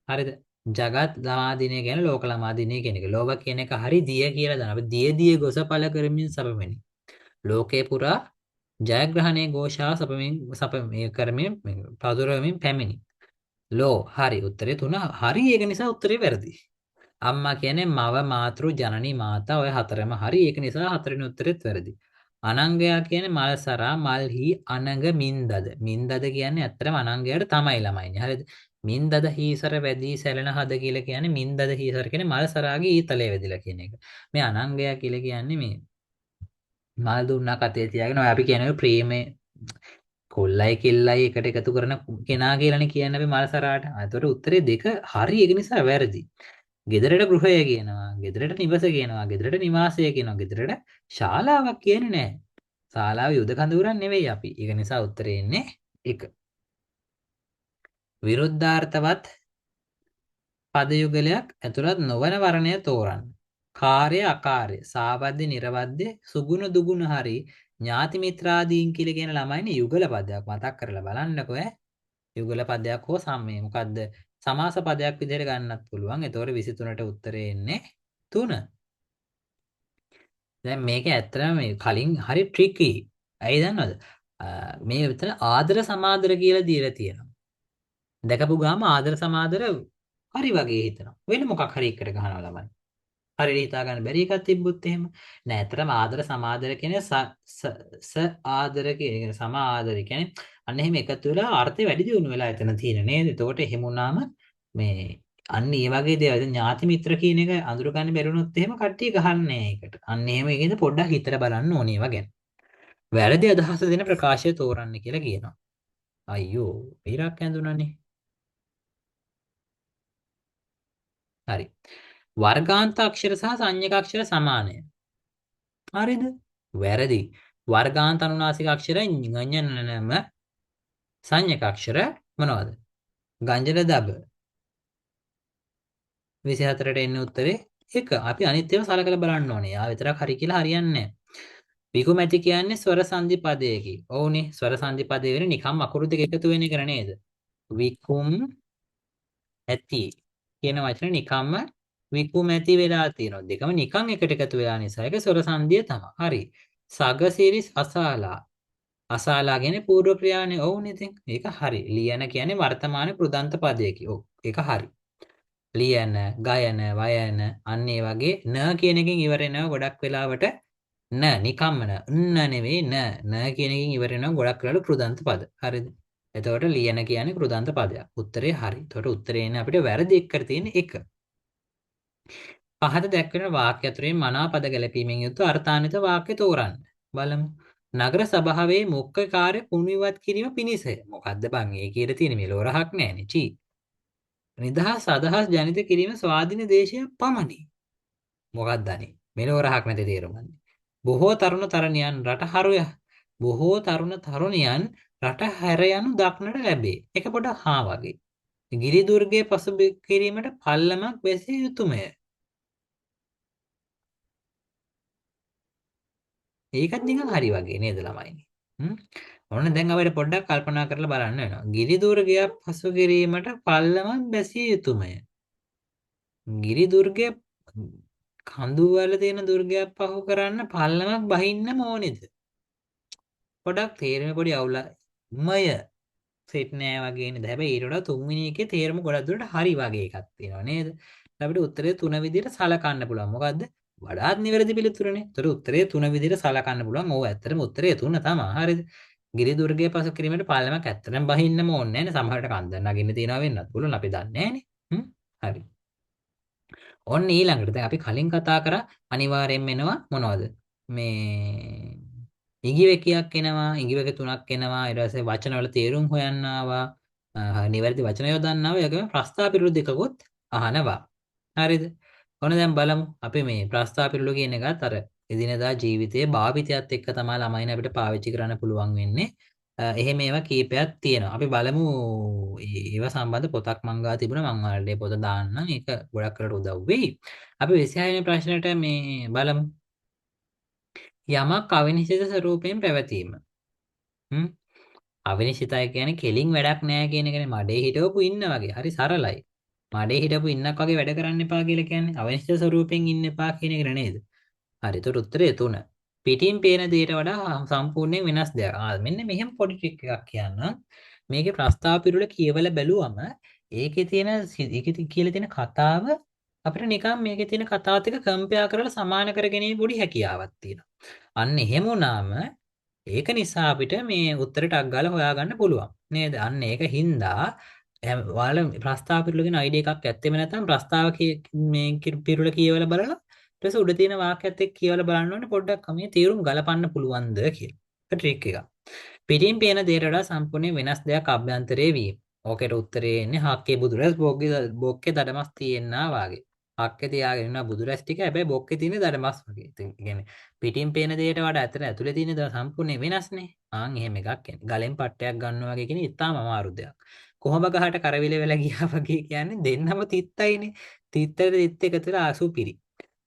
හරිද? ජගත් ළමා දිනය කියන්නේ ලෝක ළමා දිනය කියන එක. ලෝක කියන එක හරි දිය කියලා දාන. අපි දිය ගොස පළ කරමින් සපමෙනි. ලෝකේ පුරා ජයග්‍රහණයේ ഘോഷාව සපමේ කරමින් පදුරවමින් පැමිණි. ලෝ හරි උත්තරේ 3 හරි ඒක නිසා උත්තරේ වැරදි. අම්මා කියන්නේ මව මාතෘ ජනනී මාතා ඔය හතරම හරි ඒක නිසා හතරෙනි උත්තරෙත් වැරදි. අනංගයා කියන්නේ මල්සරා මල්හි අනංග මින්දද. මින්දද කියන්නේ ඇත්තටම අනංගයාට තමයි ළමයිනේ. හරිද? මින්දද හීසර වැදී සැලෙන හද කියලා කියන්නේ මින්දද හීසර කියන්නේ මල්සරාගේ ඊතලයේ වැදිලා කියන එක. මේ අනංගයා කියලා කියන්නේ මේ මල් දුන්නා කතේ තියාගෙන ඔය අපි කියන්නේ ප්‍රේමේ කොල්ලයි කෙල්ලයි එකට එකතු කරන කෙනා කියලානේ කියන්නේ අපි මල්සරාට. ඒතකොට උත්තරේ දෙක හරි ඒක නිසා වැරදි. ගෙදරට ගෘහය කියනවා. ගෙදරට නිවස කියනවා. ගෙදරට නිවාසය කියනවා. ගෙදරට ශාලාවක් කියන්නේ නැහැ. ශාලාව යුද කඳවුරක් නෙවෙයි අපි. ඒක නිසා උත්තරේ එන්නේ 1. විරුද්ධාර්ථවත් පද යුගලයක් ඇතුළත් නොවන වර්ණය තෝරන්න. කාර්ය අකාර්ය, සාවද්‍ය නිර්වද්‍ය, සුගුණ දුගුණ හරි ඥාති මිත්‍රාදීන් කියලා කියන ළමයිනේ යුගල පදයක් මතක් කරලා බලන්නකෝ ඈ. යුගල පදයක් හෝ සම්මේ මොකද්ද? සමාස පදයක් විදිහට ගන්නත් පුළුවන්. ඒතකොට 23ට උත්තරේ එන්නේ 3. දැන් මේක ඇත්තටම මේ කලින් හරි ට්‍රිකි. ඇයි දන්නවද? මේ විතර ආදර සමාදර කියලා දීලා තියෙනවා. දැකපු ගාම ආදර සමාදර හරි වගේ හිතනවා. වෙන මොකක් හරි එකට ගහනවා ළමයි. හරියට හිතා ගන්න බැරි එකක් තිබ්බොත් එහෙම නෑ. ඇත්තටම ආදර සමාදර කියන්නේ ආදර කියන සම ආදර කියන්නේ අන්න එහෙම එකතු වෙලා අර්ථය වැඩි දියුණු වෙලා එතන තියෙන නේද? එතකොට එහෙම වුණාම මේ අන්න ඒ වගේ දේවල් ඥාති මිත්‍ර කියන එක අඳුර ගන්න බැරිුණොත් එහෙම කට්ටිය ගහන්නේ ඒකට. අන්න එහෙම එකේද පොඩ්ඩක් හිතලා බලන්න ඕනේ ඒවා ගැන. වැරදි අදහස දෙන ප්‍රකාශය තෝරන්න කියලා කියනවා. අයියෝ, ඉරක් ඇඳුනනේ. හරි. වර්ගාන්ත අක්ෂර සහ සංඥක අක්ෂර සමානය. හරිද? වැරදි. වර්ගාන්ත අනුනාසික අක්ෂර ඤඤනම සංඥක අක්ෂර මොනවද? ගංජන දබ 24ට එන්නේ උත්තරේ 1. අපි අනිත් ඒවා සලකලා බලන්න ඕනේ. ආ විතරක් හරි කියලා හරියන්නේ නැහැ. විකුමැති කියන්නේ ස්වර සංදි පදයකි. ඔව්නේ ස්වර සංදි පදේ වෙන නිකම් අකුරු දෙක එකතු වෙන එක නේද? විකුම් ඇති කියන වචනේ නිකම්ම විකුමැති වෙලා තියෙනවා. දෙකම නිකන් එකට එකතු වෙලා නිසා ඒක ස්වර සංදිය තමයි. හරි. සගසිරිස් අසාලා. අසාලා කියන්නේ පූර්ව ක්‍රියානේ. ඔව්නේ ඉතින්. ඒක හරි. ලියන කියන්නේ වර්තමාන කෘදන්ත පදයකි. ඔව්. ඒක හරි. ලියන, ගයන, වයන අන්න ඒ වගේ න කියන එකෙන් ඉවර වෙනවා ගොඩක් වෙලාවට නිකම්ම නෙවෙයි න කියන එකෙන් ඉවර වෙනවා ගොඩක් වෙලාවට කෘදන්ත පද. හරිද? එතකොට ලියන කියන්නේ කෘදන්ත පදයක්. උත්තරේ හරි. එතකොට උත්තරේ එන්නේ අපිට වැරදි එකට තියෙන 1. පහත දැක්වෙන වාක්‍ය අතරින් මනා පද ගැලපීමෙන් යුතු අර්ථාන්විත වාක්‍ය තෝරන්න. බලමු. නගර සභාවේ මුඛ්‍ය කාර්ය පුනරුවත් කිරීම පිණිසය. මොකද්ද බං? ඒ කියලා තියෙන මේ ලෝරහක් නෑනේ. චී. නිදහස් අදහස් ජනිත කිරීම ස්වාධීන දේශය පමණි. මොකක්ද අනේ? මෙලොවරහක් නැති තේරුමන්නේ. බොහෝ තරුණ තරුණියන් බොහෝ තරුණ තරුණියන් රට හැර යනු දක්නට ලැබේ. එක පොඩක් හා වගේ. ගිරි දුර්ගයේ පසු කිරීමට පල්ලමක් වැසිය යුතුයමය. ඒකත් නිකන් හරි වගේ නේද ළමයිනි. ඔන්න දැන් අපිට පොඩ්ඩක් කල්පනා කරලා බලන්න වෙනවා. ගිරි දුර්ගයක් පසු කිරීමට පල්ලමක් බැසිය යුතුයමය. ගිරි දුර්ගය කඳු වල තියෙන දුර්ගයක් පහු කරන්න පල්ලමක් බහින්නම ඕනේද? පොඩක් තේරෙන පොඩි අවුලයි. මය සෙට් නෑ වගේ නේද? හැබැයි ඊට වඩා තුන්වෙනි එකේ තේරුම ගොඩක් දුරට හරි වගේ එකක් තියෙනවා නේද? අපිට උත්තරේ තුන විදිහට සලකන්න පුළුවන්. මොකද්ද? වඩාත් නිවැරදි පිළිතුරනේ. ඒතර උත්තරේ තුන විදිහට සලකන්න පුළුවන්. ඕව ඇත්තටම උත්තරේ තුන තමයි. හරිද? ගිරි දුර්ගය පසු කිරීමට පාලමක් ඇත්තටම බහින්නම ඕනේ නෑනේ. සමහරට කන්දක් නගින්න තියනවා වෙන්නත් පුළුවන්. අපි දන්නේ නෑනේ. හරි. ඔන්න ඊළඟට දැන් අපි කලින් කතා කරා අනිවාර්යෙන්ම එනවා මොනවද? මේ ඉඟිවැකියක් එනවා, ඉඟිවැක තුනක් එනවා. ඊට පස්සේ වචනවල තේරුම් හොයන්න ආවා. නිවැරදි වචන යොදන්න ආවා. ඒකම ප්‍රස්තාව පිරුළු දෙකකුත් අහනවා. හරිද? ඔන්න දැන් බලමු. අපි මේ ප්‍රස්තාව පිරුළු කියන එකත් අර එදිනදා ජීවිතයේ භාවිතයත් එක්ක තමයි ළමයින් අපිට පාවිච්චි කරන්න පුළුවන් වෙන්නේ. එහෙම ඒවා කීපයක් තියෙනවා. අපි බලමු ඒවා සම්බන්ධ පොතක් මං ගාව තිබුණා. මං ඔයාලට ඒ පොත දාන්නම්. ඒක ගොඩක් කරලා උදව් වෙයි. අපි 26 වෙනි ප්‍රශ්නෙට මේ බලමු. යමක් අවිනිශ්චිත ස්වරූපයෙන් පැවතීම. හ්ම්. අවිනිශ්චිතයි කියන්නේ කෙලින් වැඩක් නෑ කියන එකනේ. මඩේ හිටවපු ඉන්න වගේ. හරි සරලයි. මඩේ හිටවපු ඉන්නක් වගේ වැඩ කරන්න එපා කියලා කියන්නේ. අවිනිශ්චිත ස්වරූපයෙන් ඉන්න එපා කියන එක නේද? හරි. ඒතර උත්තරේ 3. පිටින් පේන දෙයට වඩා සම්පූර්ණයෙන් වෙනස් දෙයක්. මෙන්න මෙහෙම පොඩි ට්‍රික් එකක් කියන්නම්. මේකේ ප්‍රස්තාව පිරුල කියවලා බැලුවම ඒකේ කියලා තියෙන කතාව අපිට නිකන් මේකේ තියෙන කතාවත් එක්ක කම්පෙයාර් කරලා සමාන කරගැනීමේ පොඩි හැකියාවක් තියෙනවා. අන්න එහෙම වුණාම ඒක නිසා අපිට මේ උත්තරට අක් ගාලා හොයාගන්න පුළුවන් නේද? අන්න ඒක හින්දා ඔයාලා ප්‍රස්තාව පිරුල ගැන අයිඩියා එකක් ඇත්තෙම නැත්නම් ප්‍රස්තාව මේ පිරුල කියවලා බලලා ඊට පස්සේ උඩ තියෙන වාක්‍යයත් එක්ක කියවලා බලන්න ඕනේ පොඩ්ඩක් මේ තේරුම් ගලපන්න පුළුවන්ද කියලා. ඒක ට්‍රික් එකක්. පිටින් පේන දේට වඩා සම්පූර්ණයෙන් වෙනස් දෙයක් අභ්‍යන්තරයේ වීම. ඕකේට උත්තරේ එන්නේ හක්කේ බුදුරැස් බොක්කේ දඩමස් තියෙනා වාගේ. හක්කේ තියාගෙන ඉන්න බුදුරැස් ටික හැබැයි බොක්කේ තියෙන දඩමස් වගේ. ඉතින් කියන්නේ පිටින් පේන දේට වඩා ඇතුලේ තියෙන දේ සම්පූර්ණයෙන් වෙනස්නේ. ආන් එහෙම එකක් කියන්නේ. ගලෙන් පට්ටයක් ගන්නවා වගේ කියන්නේ ඉතාම අමාරු දෙයක්. කොහොම ගහට කරවිල වෙලා ගියා වගේ කියන්නේ දෙන්නම තිත්තයිනේ. තිත්තට තිත්ත එකතුල ආසුපිරි.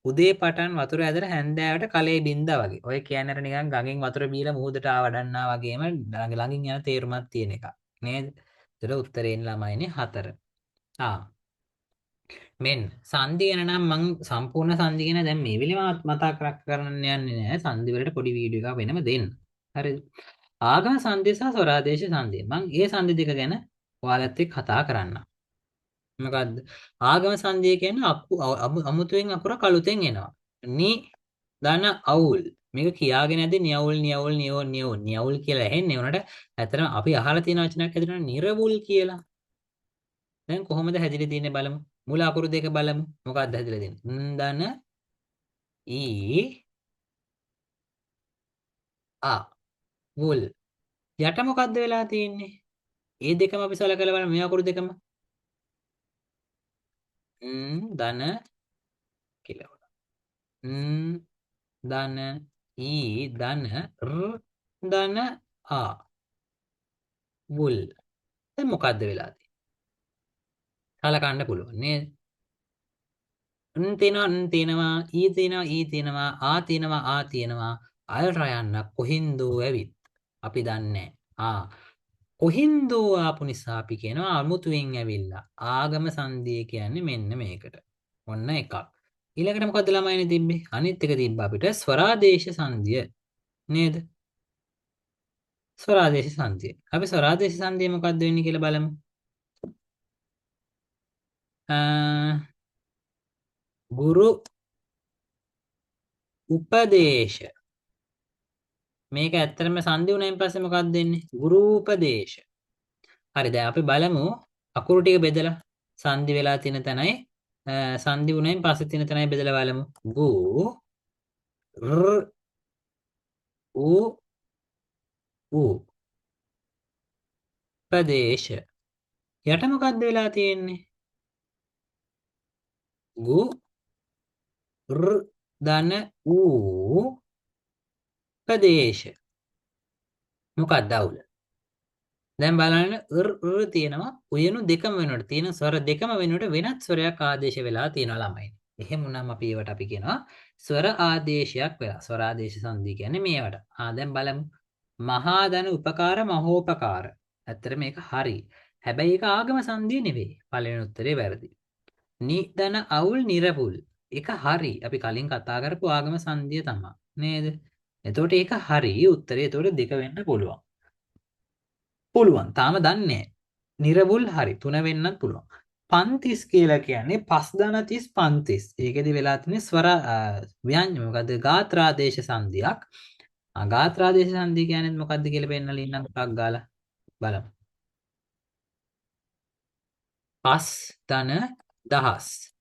උදේ පටන් වතුර ඇදලා හැන්දෑවට කලේ බින්දා වගේ. ඔය කියන්නේ අර නිකන් ගඟෙන් වතුර බීලා මුහුදට ආවඩන්නා වගේම ළඟින් යන තේරුමක් තියෙන එකක්. නේද? ඒතර උත්තරේ එන්න ළමයිනේ 4. ආ මෙන්න සංදි ගැන නම් මං සම්පූර්ණ සංදි ගැන දැන් මේ වෙලෙම මතක් කරන්න යන්නේ නැහැ. සංදි වලට පොඩි වීඩියෝ එකක් වෙනම දෙන්න. හරිද? ආගම සංදි සහ ස්වරාදේශ සංදි. මං ඒ සංදි දෙක ගැන ඔයාලත් එක්ක කතා කරන්නම්. මොකද්ද? ආගම සංදිය කියන්නේ අමුතුවෙන් අකුර කළුතෙන් එනවා. නි ධන අවුල්. මේක කියාගෙන ඇද්දි නියවුල් නියවුල් නියවුල් නියවුල් නියවුල් කියලා ඇහෙන්නේ. උනට ඇත්තටම අපි අහලා තියෙන වචනයක් ඇතුළේ නිර්වුල් කියලා. දැන් කොහොමද හැදිලා තියෙන්නේ බලමු. මුල අකුරු දෙක බලමු. මොකක්ද හැදිලා තියෙන්නේ? ධන ඊ ආ වුල්. යට මොකද්ද වෙලා තියෙන්නේ? ඒ දෙකම අපි සලකලා බලමු. මේ අකුරු දෙකම ධන කියලා. ධන ඊ ධන ර් ධන ආ වුල්. දැන් මොකද්ද වෙලා තියෙන්නේ? සලකන්න පුළුවන් නේද? තියෙනවා ඊ තියෙනවා ආ තියෙනවා අල්ර යන්න කොහින්දෝ ඇවිත් අපි දන්නේ කොහින්දෝ ආපු නිසා අපි කියනවා අමුතුවෙන් ඇවිල්ලා ආගම සංදිය කියන්නේ මෙන්න මේකට ඔන්න එකක් ඊළඟට මොකද්ද ළමයිනේ තිබ්බේ අනිත් එක තිබ්බ අපිට ස්වරාදේශ සංදිය නේද ස්වරාදේශ සංදිය අපි ස්වරාදේශ සංදිය මොකද්ද වෙන්නේ කියලා බලමු ගුරු උපදේශ මේක ඇත්තටම සංදි වුණායින් පස්සේ මොකක්ද දෙන්නේ? ගුරු උපදේශ. හරි දැන් අපි බලමු අකුරු ටික බෙදලා සංදි වෙලා තියෙන තැනයි සංදි වුණායින් පස්සේ තියෙන තැනයි බෙදලා බලමු. ගු ර් උ උපදේශ. යට මොකක්ද වෙලා තියෙන්නේ? ගු ර් ධන ඌ උපදේශ. මොකක්ද අවුල? දැන් බලන්න තියෙනවා උයනු දෙකම වෙනකොට තියෙන ස්වර දෙකම වෙනකොට වෙනත් ස්වරයක් ආදේශ වෙලා තියෙනවා ළමයි. එහෙම වුණාම අපි ඒවට අපි කියනවා ස්වර ආදේශයක් වෙලා. ස්වර ආදේශ සංදි කියන්නේ මේවට. දැන් බලමු. මහා ධන උපකාර මහෝපකාර. ඇත්තට මේක හරි. හැබැයි ඒක ආගම සංදිය නෙවෙයි. පළවෙනි උත්තරේ වැරදි. නිදන අවුල් නිරපුල්. ඒක හරි. අපි කලින් කතා කරපු ආගම සංදිය තමයි. නේද? එතකොට ඒක හරි. උත්තරේ එතකොට දෙක වෙන්න පුළුවන්. පුළුවන්. තාම දන්නේ නැහැ. නිර්වුල් හරි 3 වෙන්නත් පුළුවන්. 35 කියලා කියන්නේ 5 ධන 30 35. ඒකෙදි වෙලා තියෙන්නේ ස්වර ව්‍යංජන මොකද්ද? ගාත්‍රාදේශ සංධියක්. ගාත්‍රාදේශ සංධිය කියන්නේ මොකද්ද කියලා පෙන්නලා ඉන්නම් ටක් ගාලා බලමු. 5 ධන 1000.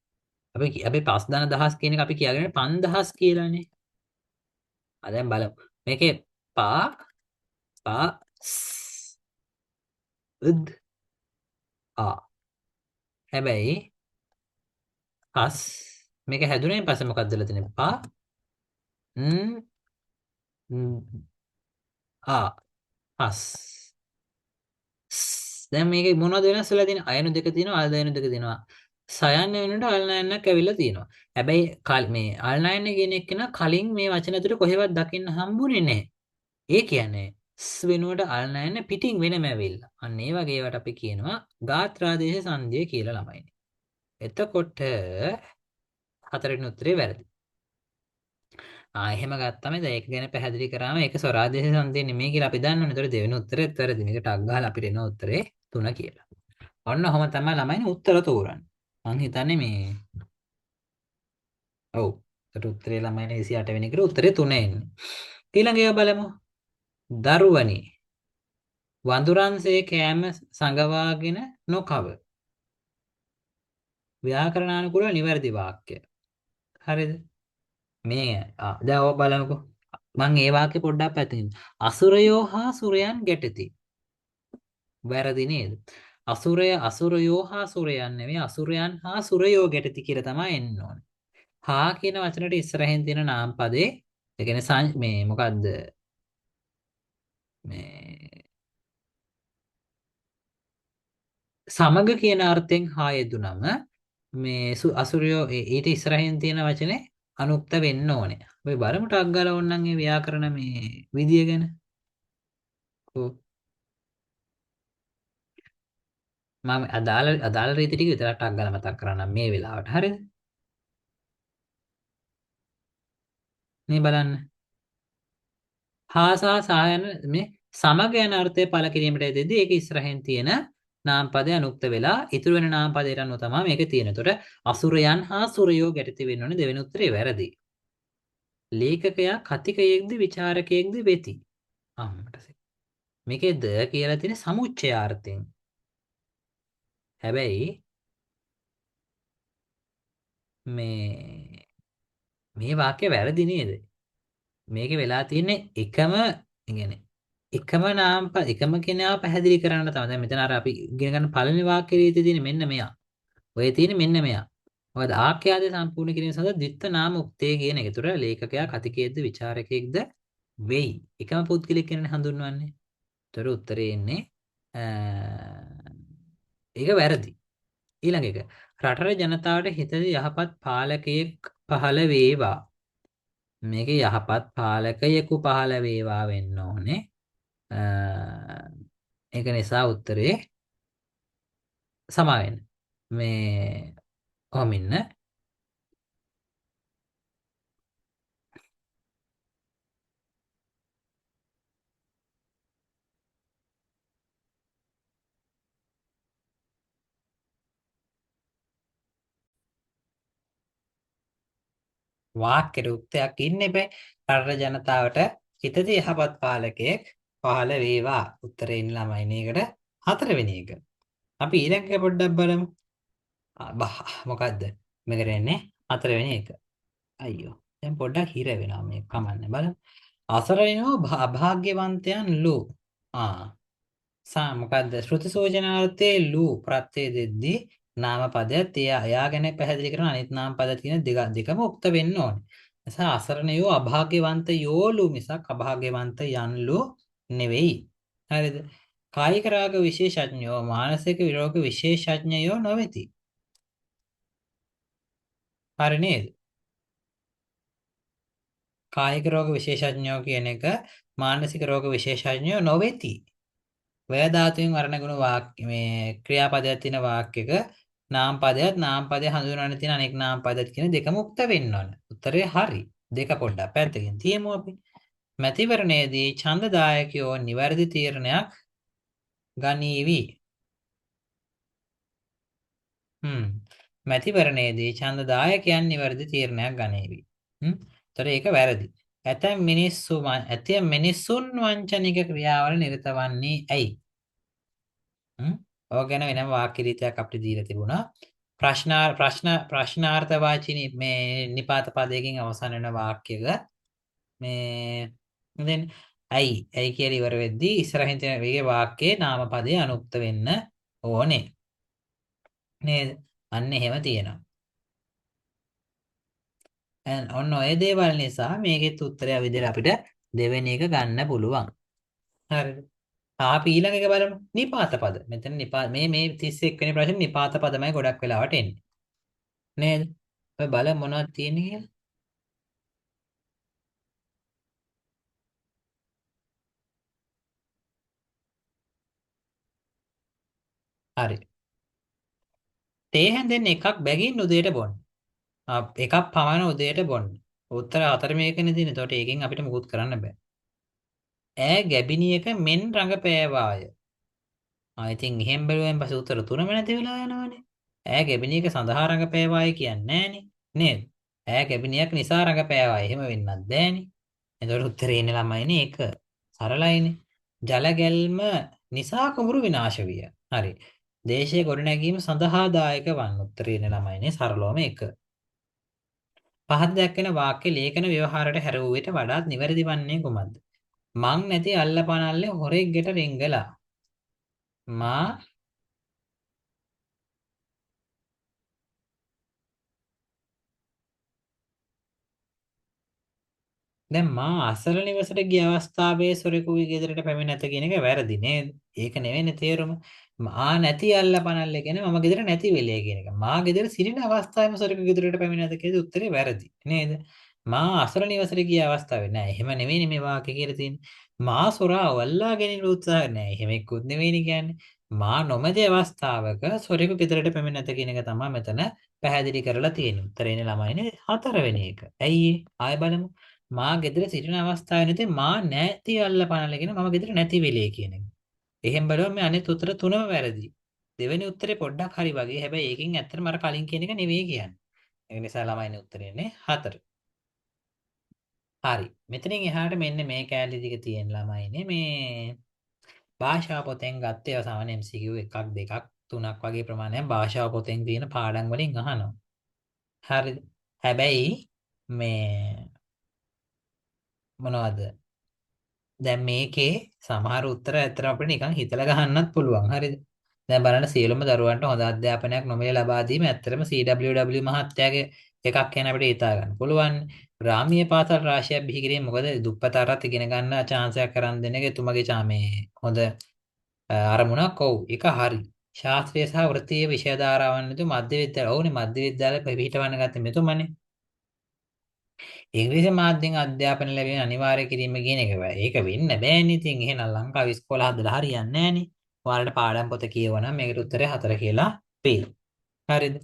අපි 5 ධන 1000 කියන එක අපි කියාගෙන 5000 කියලානේ. දැන් බලමු. මේකේ පා පා ස් උද් ආ. හැබැයි පස් මේක හැදුනේ පස්සේ මොකක්ද වෙලා තියෙන්නේ? පා ම් ආ පස්. දැන් මේකේ මොනවද වෙනස් වෙලා තියෙන්නේ? අයනු දෙක තියෙනවා, අල්දයනු දෙක තියෙනවා. සයන්න වෙනකොට අල්නයන්නක් ඇවිල්ලා තියෙනවා. හැබැයි මේ අල්නයන්න කියන එක කලින් මේ වචන තුන කොහෙවත් දකින්න හම්බුනේ නැහැ. ඒ කියන්නේ වෙනුවට අල්නයන්න පිටින් වෙනම ඇවිල්ලා. අන්න ඒ වගේ ඒවාට අපි කියනවා ගාත්‍රාදේශ සංධිය කියලා ළමයිනි. එතකොට හතරවෙනි උත්තරේ වැරදි. එහෙම ගත්තම දැන් ඒක ගැන පැහැදිලි කරාම ඒක ස්වරාදේශ සංධිය නෙමෙයි කියලා අපි දන්නවනේ. ඒතර දෙවෙනි උත්තරෙත් වැරදි. මේක ටක් ගහලා අපිට එන උත්තරේ 3 කියලා. ඔන්න ඔහොම තමයි ළමයිනේ උත්තර තෝරන්නේ. මං හිතන්නේ මේ ඔව්. ඒතර උත්තරේ ළමයිනේ 28 වෙනි එකට උත්තරේ 3 එන්නේ. ඊළඟ ඒවා බලමු. දරුවනි වඳුරන්සේ කෑම සංගවාගෙන නොකව. ව්‍යාකරණානුකූල නිවැරදි වාක්‍ය. හරිද? මේ දැන් ඔය බලමුකෝ. මම ඒ වාක්‍ය පොඩ්ඩක් පැත්තකින්. අසුරයෝ හා සුරයන් ගැටති. වැරදි නේද? අසුරයෝ හා සුරයන් නෙවෙයි අසුරයන් හා සුරයෝ ගැටති කියලා තමයි එන්න ඕනේ. හා කියන වචනට ඉස්සරහින් තියෙන නාම පදේ ඒ කියන්නේ මේ මොකද්ද මේ සමග කියන අර්ථයෙන් හා යෙදුනම මේ අසුරයෝ ඊට ඉස්සරහින් තියෙන වචනේ අනුක්ත වෙන්න ඕනේ. අපි බලමු ටක් ගාලා ඕනනම් ඒ ව්‍යාකරණ මේ විදිය ගැන. ඔව්. මම අදාළ රීති ටික විතරක් ටක් ගාලා මතක් කරන්නම් මේ වෙලාවට. හරිද? මේ බලන්න. හා සහ සහ යන මේ සමග යන අර්ථය පළ කිරීමට යෙදෙද්දී ඒක ඉස්සරහින් තියෙන නාම පදය අනුක්ත වෙලා ඉතුරු වෙන නාම පදයට අනුව තමයි මේක තියෙන්නේ. එතකොට අසුරයන් හා සුරයෝ ගැටති වෙන්න ඕනේ දෙවෙනි උත්තරේ වැරදි. ලේඛකයා කතිකයෙක්ද විචාරකයෙක්ද වෙති. අම්මට මේකේ ද කියලා තියෙන සමුච්චයාර්ථයෙන්. හැබැයි මේ වාක්‍ය වැරදි නේද? මේකේ වෙලා තියෙන්නේ එකම يعني එකම කෙනා පැහැදිලි කරන්න තමයි. දැන් මෙතන අර අපි ඉගෙන ගන්න පළවෙනි වාක්‍ය රීතිය තියෙන්නේ මෙන්න මෙයා. ඔය තියෙන්නේ මෙන්න මෙයා. මොකද ආඛ්‍යාදය සම්පූර්ණ කිරීම සඳහා ද්විත්ව නාම උක්තේ කියන එක. ඒතර ලේඛකයා කතිකයෙක්ද විචාරකයෙක්ද වෙයි. එකම පුද්ගලෙක් කෙනනේ හඳුන්වන්නේ. ඒතර උත්තරේ එන්නේ ඒක වැරදි. ඊළඟ එක. රටේ ජනතාවට හිතදී යහපත් පාලකයෙක් පහළ වේවා. මේකේ යහපත් පාලකයෙකු පහළ වේවා වෙන්න ඕනේ. ඒක නිසා උත්තරේ සමා වෙන්න. මේ කොහොම ඉන්න වාක්‍ය රුක්තයක් ඉන්න එපේ. රට ජනතාවට හිතදී යහපත් පාලකයෙක් පහළ වේවා. උත්තරේ ඉන්න ළමයි මේකට හතරවෙනි එක. අපි ඊළඟ එක පොඩ්ඩක් බලමු. මොකද්ද? මේකට එන්නේ හතරවෙනි එක. අයියෝ. දැන් පොඩ්ඩක් හිර වෙනවා මේක කමන්නේ බලමු. අසරණෝ අභාග්‍යවන්තයන් ලෝ. මොකද්ද? ශ්‍රුති සෝජනාර්ථයේ ලු ප්‍රත්‍යය දෙද්දී නාම පදයක් එයා ගැන පැහැදිලි කරන අනිත් නාම පද තියෙන දෙකම උක්ත වෙන්න ඕනේ. නිසා අසරණයෝ අභාග්‍යවන්තයෝලු මිසක් අභාග්‍යවන්ත යන්ලු නෙවෙයි. හරිද? කායික රාග විශේෂඥයෝ මානසික විරෝග විශේෂඥයෝ නොවේති. හරි නේද? කායික රෝග විශේෂඥයෝ කියන එක මානසික රෝග විශේෂඥයෝ නොවේති. වය ධාතුවෙන් වර්ණ ගුණ වාක්‍ය මේ ක්‍රියාපදයක් තියෙන වාක්‍යයක නාම පදයක් නාම පදය හඳුනගන්න තියෙන අනෙක් නාම පදයක් කියන දෙකම උක්ත වෙන්න ඕන. උත්තරේ හරි. දෙක පොඩ්ඩක් පැත්තකින් තියමු අපි. මැතිවරණයේදී ඡන්දදායකයෝ නිවැරදි තීරණයක් ගනීවි. හ්ම්. මැතිවරණයේදී ඡන්දදායකයන් නිවැරදි තීරණයක් ගනීවි. ඒතර ඒක වැරදි. ඇතැම් මිනිසුන් වංචනික ක්‍රියාවල නිරත වන්නේ ඇයි? ඔය ගැන වෙනම වාක්‍ය රීතියක් අපිට දීලා තිබුණා. ප්‍රශ්නාර්ථවාචී මේ නිපාත පදයකින් අවසන් වෙන වාක්‍යක මේ දැන් ඇයි කියලා ඉවර වෙද්දී ඉස්සරහින් තියෙන මේ වාක්‍යයේ නාමපදයේ අනුක්ත වෙන්න ඕනේ නේද? අන්න එහෙම තියෙනවා. ඔන්න ඔය දේවල් නිසා මේකෙත් උත්තරය විදිහට අපිට දෙවෙනි එක ගන්න පුළුවන්. හරිද? අපි ඊළඟ එක බලමු. නිපාත පද. මෙතන මේ 31 වෙනි ප්‍රශ්නේ නිපාත පදමයි ගොඩක් වෙලාවට එන්නේ. නේද? ඔය බලමු මොනවද තියෙන්නේ කියලා. හරි. තේ හැඳෙන් එකක් බැගින් උදේට බොන්න. එකක් පමණ උදේට බොන්න. උත්තර හතර මේකනේ තියෙන්නේ. එතකොට ඒකෙන් අපිට මුකුත් කරන්න බෑ. ඈ ගැබිණියක මෙන් රඟපෑවාය. ඉතින් එහෙන් බැලුවෙන් පස්සේ උත්තර තුනම නැති වෙලා යනවනේ. ඈ ගැබිණියක සඳහා රඟපෑවාය කියන්නේ නෑනේ. නේද? ඈ ගැබිණියක් නිසා රඟපෑවාය. එහෙම වෙන්නත් බෑනේ. එතකොට උත්තරේ එන්නේ ළමයිනේ ඒක. සරලයිනේ. ජල ගැල්ම නිසා කුඹුරු විනාශ විය. හරි. දේශීය ගොඩනැගීම සඳහා දායක වන් උත්තරේ එන්නේ ළමයිනේ සරලවම ඒක. පහත දැක්වෙන වාක්‍ය ලේඛන ව්‍යවහාරයට හැරවූ විට වඩාත් නිවැරදි වන්නේ කුමක්ද? මං නැති අල්ලපනල්ලේ හොරෙක් ගෙට රිංගලා. මා දැන් මා අසල නිවසට ගිය අවස්ථාවේ සොරෙකුගේ ගෙදරට පැමිණ නැත කියන එක වැරදි නේද? ඒක නෙවෙයිනේ තේරුම. මා නැති අල්ලපනල්ල කියන්නේ මම ගෙදර නැති වෙලේ කියන එක. මා ගෙදර සිටින අවස්ථාවේම සොරෙකු ගෙදරට පැමිණ නැත කියන උත්තරේ වැරදි නේද? මා අසල නිවසට ගිය අවස්ථාවේ නෑ. එහෙම නෙවෙයිනේ මේ වාක්‍ය කියලා තියෙන්නේ. මා සොරා වල්ලා ගැනීම උත්සාහ නෑ. එහෙම එක්කුත් නෙවෙයිනේ කියන්නේ. මා නොමැති අවස්ථාවක සොරෙකු ගෙදරට පැමිණ නැත කියන එක තමයි මෙතන පැහැදිලි කරලා තියෙන්නේ. උත්තරේනේ ළමයිනේ හතරවෙනි එක. ඇයි ඒ? ආයෙ බලමු. මා ගෙදර සිටින අවස්ථාවේ නැති මා නැති අල්ලපනල කියන මම ගෙදර නැති වෙලේ කියන එක. එහෙන් බලුවම මේ අනිත් උත්තර තුනම වැරදි. දෙවෙනි උත්තරේ පොඩ්ඩක් හරි වගේ. හැබැයි ඒකෙන් ඇත්තටම අර කලින් කියන එක නෙවෙයි කියන්නේ. ඒ නිසා ළමයිනේ උත්තරේනේ 4. හරි. මෙතනින් එහාට මෙන්න මේ කැලේ ටික තියෙන ළමයිනේ මේ භාෂා පොතෙන් ගත්තේ සාමාන්‍ය MCQ එකක් දෙකක් තුනක් වගේ ප්‍රමාණයක් භාෂා පොතෙන් තියෙන පාඩම් වලින් අහනවා. හරිද? හැබැයි මේ මොනවද? දැන් මේකේ සමහර උත්තර ඇත්තට අපිට නිකන් හිතලා ගහන්නත් පුළුවන්. හරිද? දැන් බලන්න සියලුම දරුවන්ට හොඳ අධ්‍යාපනයක් නොමිලේ ලබා දීම ඇත්තටම CWW මහත්තයාගේ එකක් කියන අපිට හිතා ගන්න පුළුවන්. ග්‍රාමීය පාසල් රාශියක් බිහි කිරීම මොකද දුප්පතාටත් ඉගෙන ගන්න chance එකක් කරන් දෙන එක එතුමගේ මේ හොඳ අරමුණක්. ඔව් ඒක හරි. ශාස්ත්‍රීය සහ වෘත්තීය විෂය ධාරාවන් යුතු මධ්‍ය විද්‍යාල. ඔව්නේ මධ්‍ය විද්‍යාල පිහිටවන්න ගත්තේ මෙතුමනේ. ඉංග්‍රීසි මාධ්‍යෙන් අධ්‍යාපන ලැබීම අනිවාර්ය කිරීම කියන එක බෑ. ඒක වෙන්න බෑනේ. ඉතින් එහෙනම් ලංකාවේ ඉස්කෝල හදලා හරියන්නේ නෑනේ. ඔයාලට පාඩම් පොත කියවනම් මේකට උත්තරේ 4 කියලා පේයි. හරිද?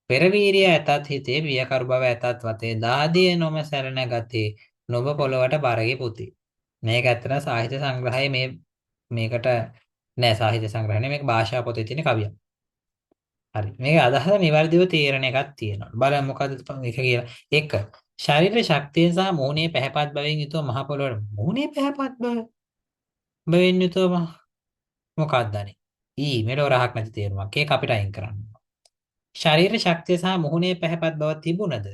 පෙරවීරිය ඇතත් හිතේ වියකරු බව ඇතත් වතේ දාදිය නොමසරණ ගතේ නොබ පොළවට බරගේ පුතේ. මේක ඇත්තට සාහිත්‍ය සංග්‍රහයේ මේකට නෑ සාහිත්‍ය සංග්‍රහනේ මේක භාෂා පොතේ තියෙන කවියක්. හරි. මේක අදහස නිවැරදිව තේරෙන එකක් තියෙනවා. බලන්න මොකද්ද මේක කියලා. 1. ශරීර ශක්තිය සහ මෝහයේ පැහැපත් බවින් යුතුව මහ පොළොවට මෝහයේ පැහැපත් බවින් යුතුව මොකක්ද අනේ? මෙලෝ රහක් නැති තේරුමක්. ඒක අපිට අයින් කරන්න. ශරීර ශක්තිය සහ මෝහයේ පැහැපත් බව තිබුණද?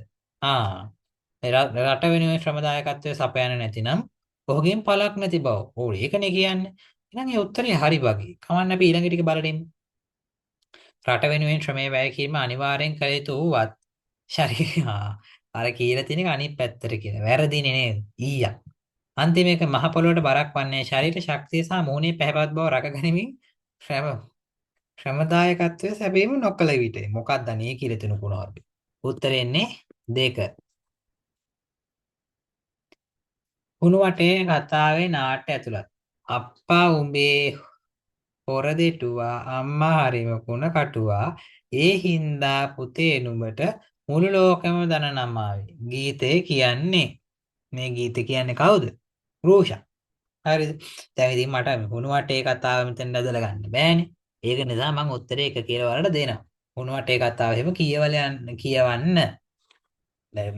රට වෙනුවෙන් ශ්‍රමදායකත්වයේ සපයන්නේ නැතිනම් ඔහුගෙන් පළක් නැති බව. ඕ ඒකනේ කියන්නේ. එහෙනම් ඒ උත්තරේ හරි වගේ. කවන්න අපි ඊළඟ ටික බලන්න. රට වෙනුවෙන් ශ්‍රමය වැය කිරීම අනිවාර්යෙන් කළ යුතු වුවත් අර කියලා තියෙන එක අනිත් පැත්තට කියන. වැරදිනේ නේද? ඊයක්. අන්තිම එක මහ පොළොවට බරක් වන්නේ ශරීර ශක්තිය සහ මෝහයේ පැහැපත් බව රැකගැනීමෙන් ශ්‍රමදායකත්වයේ සැපීම නොකළ විට. මොකක්ද අනේ කියලා තුන කුණාවි. උත්තරේ එන්නේ 2. කුණු වටේ කතාවේ නාට්‍ය ඇතුළත්. අප්පා උඹේ හොර දෙටුවා අම්මා හරිම කුණ කටුවා ඒ හින්දා පුතේ නුඹට මුළු ලෝකෙම දන නමාවි. ගීතේ කියන්නේ මේ ගීතේ කියන්නේ කවුද? රූෂා. හරිද? දැන් ඉතින් මට හුණු වටේ කතාව මෙතන ඇදලා ගන්න බෑනේ. ඒක නිසා මම උත්තරේ එක කියලා වලට දෙනවා. හුණු වටේ කතාව එහෙම කියවන්න. දැන්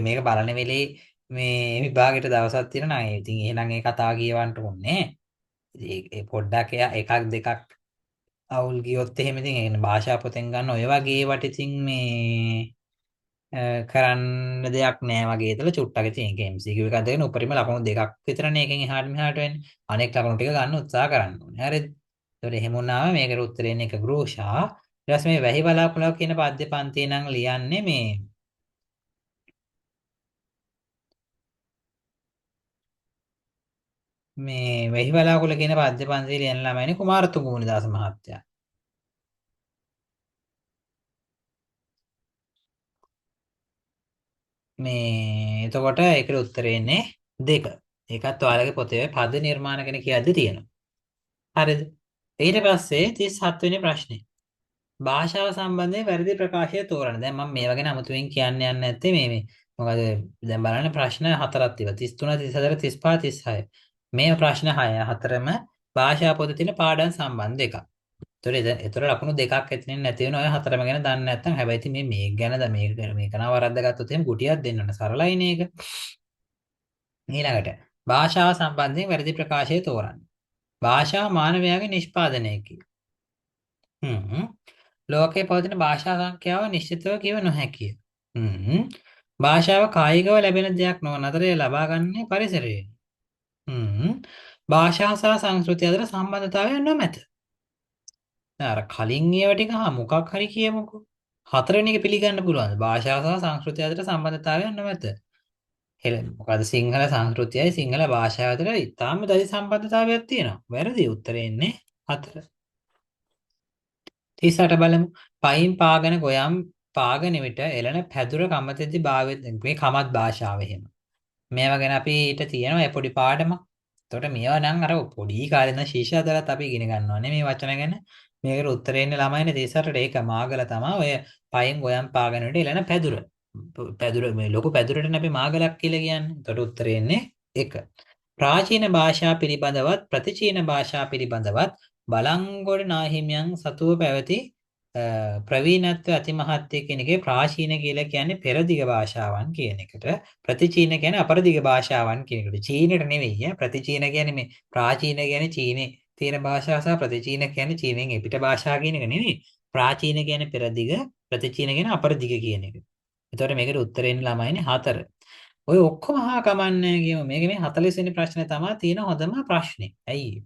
මේක බලන වෙලේ මේ විභාගෙට දවසක් තියෙනවා නේද? ඉතින් එහෙනම් ඒ කතාව කියවන්න ඕනේ. ඒ පොඩ්ඩක් එයා එකක් දෙකක් අවුල් ගියොත් එහෙම ඉතින් ඒ භාෂා පොතෙන් ගන්න ඔය වගේ වට ඉතින් මේ කරන්න දෙයක් නෑ වගේ හිතලා චුට්ටක් ඉතින් ඒක MCQ එකක් දෙගෙන උඩරිම ලකුණු දෙකක් විතරනේ එකෙන් එහාට මෙහාට වෙන්නේ. අනෙක් ලකුණු ටික ගන්න උත්සාහ කරන්න ඕනේ. හරිද? ඒතකොට එහෙම වුණාම මේකට උත්තරේ එන්නේ එක ග්‍රෝෂා. ඊට පස්සේ මේ වැහි බලාකුළක් කියන පද්‍ය පන්තිය නම් ලියන්නේ මේ වෙහි බලාකුළ කියන පද්‍ය පන්තිය ලියන ළමයිනේ කුමාරතුංග මුනිදාස මහත්තයා. මේ එතකොට ඒකට උත්තරේ එන්නේ 2. ඒකත් ඔයාලගේ පොතේ පද නිර්මාණ ගැන කියද්දි තියෙනවා. හරිද? ඊට පස්සේ 37 වෙනි ප්‍රශ්නේ. භාෂාව සම්බන්ධයෙන් වැරදි ප්‍රකාශය තෝරන්න. දැන් මම මේවා ගැන අමුතුවෙන් කියන්න යන්නේ නැත්තේ මේ මොකද දැන් බලන්න ප්‍රශ්න හතරක් තිබ්බා. 33 34 35 36. මේ ප්‍රශ්න හතරම භාෂා පොතේ තියෙන පාඩම් සම්බන්ධ එකක්. ඒතර ලකුණු දෙකක් එතනින් නැති වෙන ඔය හතරම ගැන දන්නේ නැත්නම් හැබැයි ඉතින් මේක ගැනද මේක නා වරද්දාගත්තොත් එහෙම ගුටියක් දෙන්නන සරලයිනේ ඒක. ඊළඟට භාෂාව සම්බන්ධයෙන් වැරදි ප්‍රකාශය තෝරන්න. භාෂා මානවයාගේ නිෂ්පාදනයකි. හ්ම්. ලෝකයේ පවතින භාෂා සංඛ්‍යාව නිශ්චිතව කිව නොහැකිය. හ්ම්. භාෂාව කායිකව ලැබෙන දෙයක් නොවන අතර එය ලබා ගන්නේ පරිසරයෙන්. හ්ම්. භාෂා සහ සංස්කෘතිය අතර සම්බන්ධතාවයක් නොමැත. අර කලින් ඒවා ටික මොකක් හරි කියමුකෝ. හතරවෙනි එක පිළිගන්න පුළුවන්. භාෂාව සහ සංස්කෘතිය අතර සම්බන්ධතාවයක් නොමැත. මොකද සිංහල සංස්කෘතියයි සිංහල භාෂාව අතර ඉතාම දැඩි සම්බන්ධතාවයක් තියෙනවා. වැරදි උත්තරේ එන්නේ 4. 38 බලමු. පයින් පාගන ගොයම් පාගන විට එළන පැදුර කමතෙද්දි භාවිත මේ කමත් භාෂාව එහෙම. මේවා ගැන අපි ඊට තියෙනවා පොඩි පාඩමක්. එතකොට මේවා නම් අර පොඩි කාලේ ඉඳන් ශීර්ෂ අදලත් අපි ඉගෙන ගන්නවා නේ මේ වචන ගැන. මේකට උත්තරේ ඉන්නේ ළමයිනේ 38ට ඒක මාගල තමයි ඔය පයින් ගොයම් පාගන විට එළන පැදුර. පැදුර මේ ලොකු පැදුරටනේ අපි මාගලක් කියලා කියන්නේ. එතකොට උත්තරේ එන්නේ 1. ප්‍රාචීන භාෂා පිළිබඳවත් ප්‍රතිචීන භාෂා පිළිබඳවත් බලංගොඩ නාහිමියන් සතුව පැවති ප්‍රවීණත්ව අතිමහත්ය කියන එකේ ප්‍රාචීන කියලා කියන්නේ පෙරදිග භාෂාවන් කියන එකට ප්‍රතිචීන කියන්නේ අපරදිග භාෂාවන් කියන එකට චීනෙට නෙවෙයි ප්‍රතිචීන කියන්නේ මේ ප්‍රාචීන කියන්නේ චීනේ තියෙන භාෂාව සහ ප්‍රතිචීන කියන්නේ චීනෙන් එපිට භාෂා කියන එක නෙවෙයි ප්‍රාචීන කියන්නේ පෙරදිග ප්‍රතිචීන කියන්නේ අපරදිග කියන එක. එතකොට මේකට උත්තරේ එන්නේ ළමයිනේ 4. ඔය ඔක්කොම අහා කමන්නේ කියමු. මේක මේ 40 වෙනි ප්‍රශ්නේ තමයි තියෙන හොඳම ප්‍රශ්නේ. ඇයි?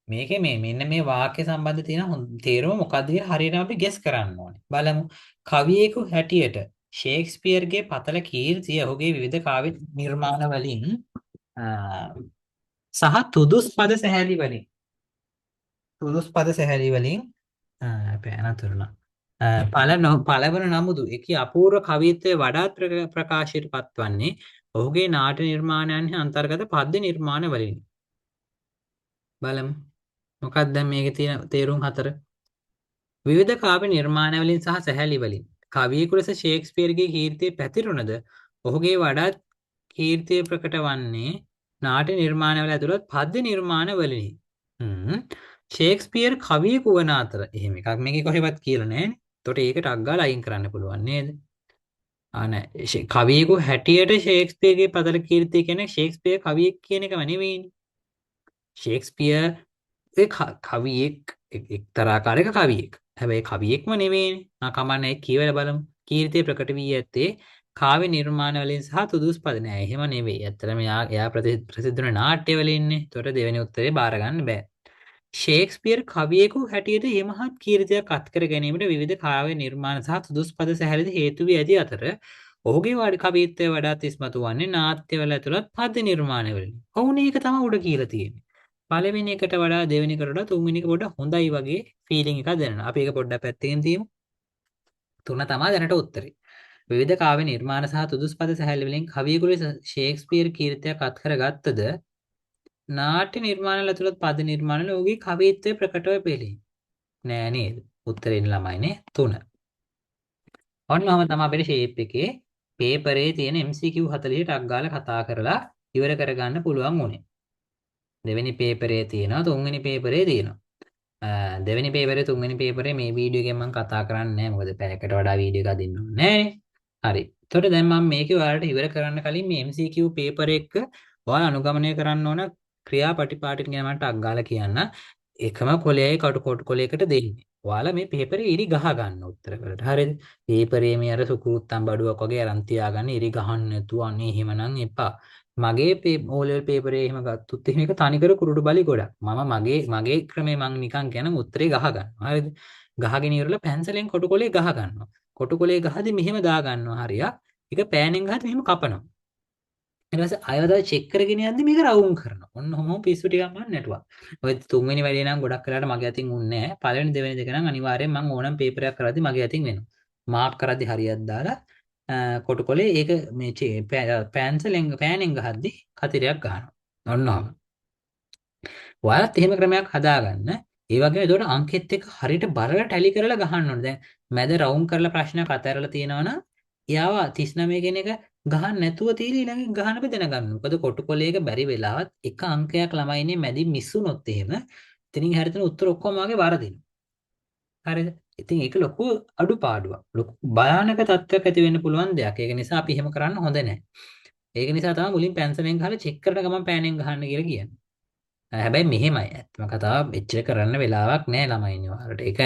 මේකේ මෙන්න මේ වාක්‍ය සම්බන්ධ තියෙන තේරුම මොකක්ද කියලා හරියටම අපි ගෙස් කරන්න ඕනේ. බලමු. කවියෙකු හැටියට ෂේක්ස්පියර්ගේ පතල කීර්තිය ඔහුගේ විවිධ කාව්‍ය නිර්මාණ වලින් සහ තුදුස් පද සැහැලි වලින් පෑනතුරුණා. පළවන නමුදු එකී අපූර්ව කවිත්වය වඩාත් ප්‍රකාශයට පත්වන්නේ ඔහුගේ නාට්‍ය නිර්මාණයන්හි අන්තර්ගත පද්‍ය නිර්මාණ වලින්. බලමු. මොකක්ද දැන් මේකේ තියෙන තේරුම් 4? විවිධ කාව්‍ය නිර්මාණ වලින් සහ සැහැලි වලින් කවියෙකු ලෙස ෂේක්ස්පියර්ගේ කීර්තිය පැතිරුණද ඔහුගේ වඩාත් කීර්තිය ප්‍රකට වන්නේ නාට්‍ය නිර්මාණවල ඇතුළත් පද්‍ය නිර්මාණ වලිනි. ෂේක්ස්පියර් කවියෙකු වන අතර එහෙම එකක් මේකේ කොහෙවත් කියලා නැහැනේ. එතකොට ඒකට අග්ගාලා අයින් කරන්න පුළුවන් නේද? නෑ කවියෙකු හැටියට ෂේක්ස්පියර්ගේ පතල කීර්තිය කියන්නේ ෂේක්ස්පියර් කවියෙක් කියන එකම නෙවෙයිනේ. ෂේක්ස්පියර් කවියෙක් එක්තරා කාලයක කවියෙක්. හැබැයි කවියෙක්ම නෙවෙයිනේ. කමන්නේ කියවලා බලමු. කීර්තිය ප්‍රකට වී ඇත්තේ කාව්‍ය නිර්මාණ වලින් සහ තුදුස් පද නෑ. එහෙම නෙවෙයි. ඇත්තටම එයා ප්‍රසිද්ධ වුණ නාට්‍ය වල ඉන්නේ. ඒතකොට දෙවෙනි උත්තරේ බාර ගන්න බෑ. ෂේක්ස්පියර් කවියෙකු හැටියට යමහත් කීර්තියක් අත්කර ගැනීමට විවිධ කාව්‍ය නිර්මාණ සහ තුදුස් පද සැහැලිද හේතු වී ඇති අතර ඔහුගේ කවිත්වය වඩාත් ඉස්මතු වන්නේ නාට්‍යවල ඇතුළත් පද්‍ය නිර්මාණවලින්. ඔවුනේ ඒක තමයි උඩ කියලා තියෙන්නේ. පළවෙනි එකට වඩා දෙවෙනි එකට වඩා තුන්වෙනි එක පොඩ්ඩක් හොඳයි වගේ ෆීලිං එකක් දැනෙනවා. අපි ඒක පොඩ්ඩක් පැත්තකින් තියමු. 3 තමයි දැනට උත්තරේ. විවිධ කාව්‍ය නිර්මාණ සහ තුදුස් පද සැහැල්ලු වලින් කවියෙකු ලෙස ෂේක්ස්පියර් කීර්තියක් අත්කර ගත්තද නාට්‍ය නිර්මාණ ඇතුළත් පද නිර්මාණ වල ඔහුගේ කවිත්වය ප්‍රකටව පෙළේ. නෑ නේද? උත්තරේ ළමයිනේ 3. ඔන්නම තමයි අපේ ෂේප් එකේ පේපරේ තියෙන MCQ 40ට අක් ගාලා කතා කරලා ඉවර කරගන්න පුළුවන් උනේ. දෙවෙනි පේපරේ තියෙනවා, තුන්වෙනි පේපරේ තියෙනවා. දෙවෙනි පේපරේ තුන්වෙනි පේපරේ මේ වීඩියෝ එකෙන් මම කතා කරන්නේ නැහැ. මොකද පැයකට වඩා වීඩියෝ එකක් දෙන්න ඕනේ නෑනේ. හරි. එතකොට දැන් මම මේකේ ඔයාලට ඉවර කරන්න කලින් මේ MCQ පේපර් එක ඔයාලා අනුගමනය කරන්න ඕන ක්‍රියාපටිපාටි ගැන මට අග්ගාලා කියන්න. එකම කොලයයි කොටු කොලයකට දෙන්නේ. ඔයාලා මේ පේපරේ ඉරි ගහ ගන්න උත්තර වලට. හරිද? පේපරේ මේ අර සුකුරුත්තම් බඩුවක් වගේ අරන් තියාගන්න ඉරි ගහන්න නැතුව අනේ එහෙමනම් එපා. මගේ O level පේපරේ එහෙම ගත්තොත් එහෙම එක තනිකර කුරුඩු බලි ගොඩක්. මගේ ක්‍රමේ මං නිකන් කියන උත්තරේ ගහ ගන්නවා. හරිද? ගහගෙන ඉවරලා පැන්සලෙන් කොටු කොලේ ගහ ගන්නවා. කොටු කොලේ ගහදී මෙහෙම දා ගන්නවා හරියක්. ඒක පෑනෙන් ගහද්දි මෙහෙම කපනවා. ඊට පස්සේ ආයෙත් චෙක් කරගෙන යද්දි මේක රවුම් කරනවා. ඔන්න ඔහොම පිස්සු ටිකක් මම නැටුවා. ඔය තුන්වෙනි වැඩේ නම් ගොඩක් වෙලාට මගේ අතින් උන්නේ නැහැ. පළවෙනි දෙවෙනි දෙක නම් අනිවාර්යෙන් මම ඕනම් පේපරයක් කරද්දි මගේ අතින් වෙනවා. මාක් කරද්දි හරියක් දාලා කොටු කොලේ ඒක මේ පෑනෙන් ගහද්දි කතිරයක් ගන්නවා. ඔන්න ඔහම. ඔයාලත් එහෙම ක්‍රමයක් හදාගන්න. ඒ වගේම ඒකට අංකෙත් එක්ක හරියට බලලා ටැලි කරලා ගහන්න ඕනේ. දැන් මැද රවුම් කරලා ප්‍රශ්නයක් අතහැරලා තියෙනවනම් එයාව 39 කියන එක ගහන්න නැතුව තියලා ඊළඟ ගහන බෙදන ගන්න. මොකද කොටු කොලයක බැරි වෙලාවත් එක අංකයක් ළමයිනේ මැදින් මිස් වුණොත් එහෙම ඉතින් හරියටම උත්තර ඔක්කොම වගේ වරදිනවා. හරිද? ඉතින් ඒක ලොකු අඩුපාඩුවක්. ලොකු භයානක තත්ත්වයක් ඇති වෙන්න පුළුවන් දෙයක්. ඒක නිසා අපි එහෙම කරන්න හොඳ නැහැ. ඒක නිසා තමයි මුලින් පැන්සලෙන් ගහලා චෙක් කරන ගමන් පෑනෙන් ගහන්න කියලා කියන්නේ. හැබැයි මෙහෙමයි ඇත්තම කතාව මෙච්චර කරන්න වෙලාවක් නැහැ ළමයිනි ඔයාලට. ඒක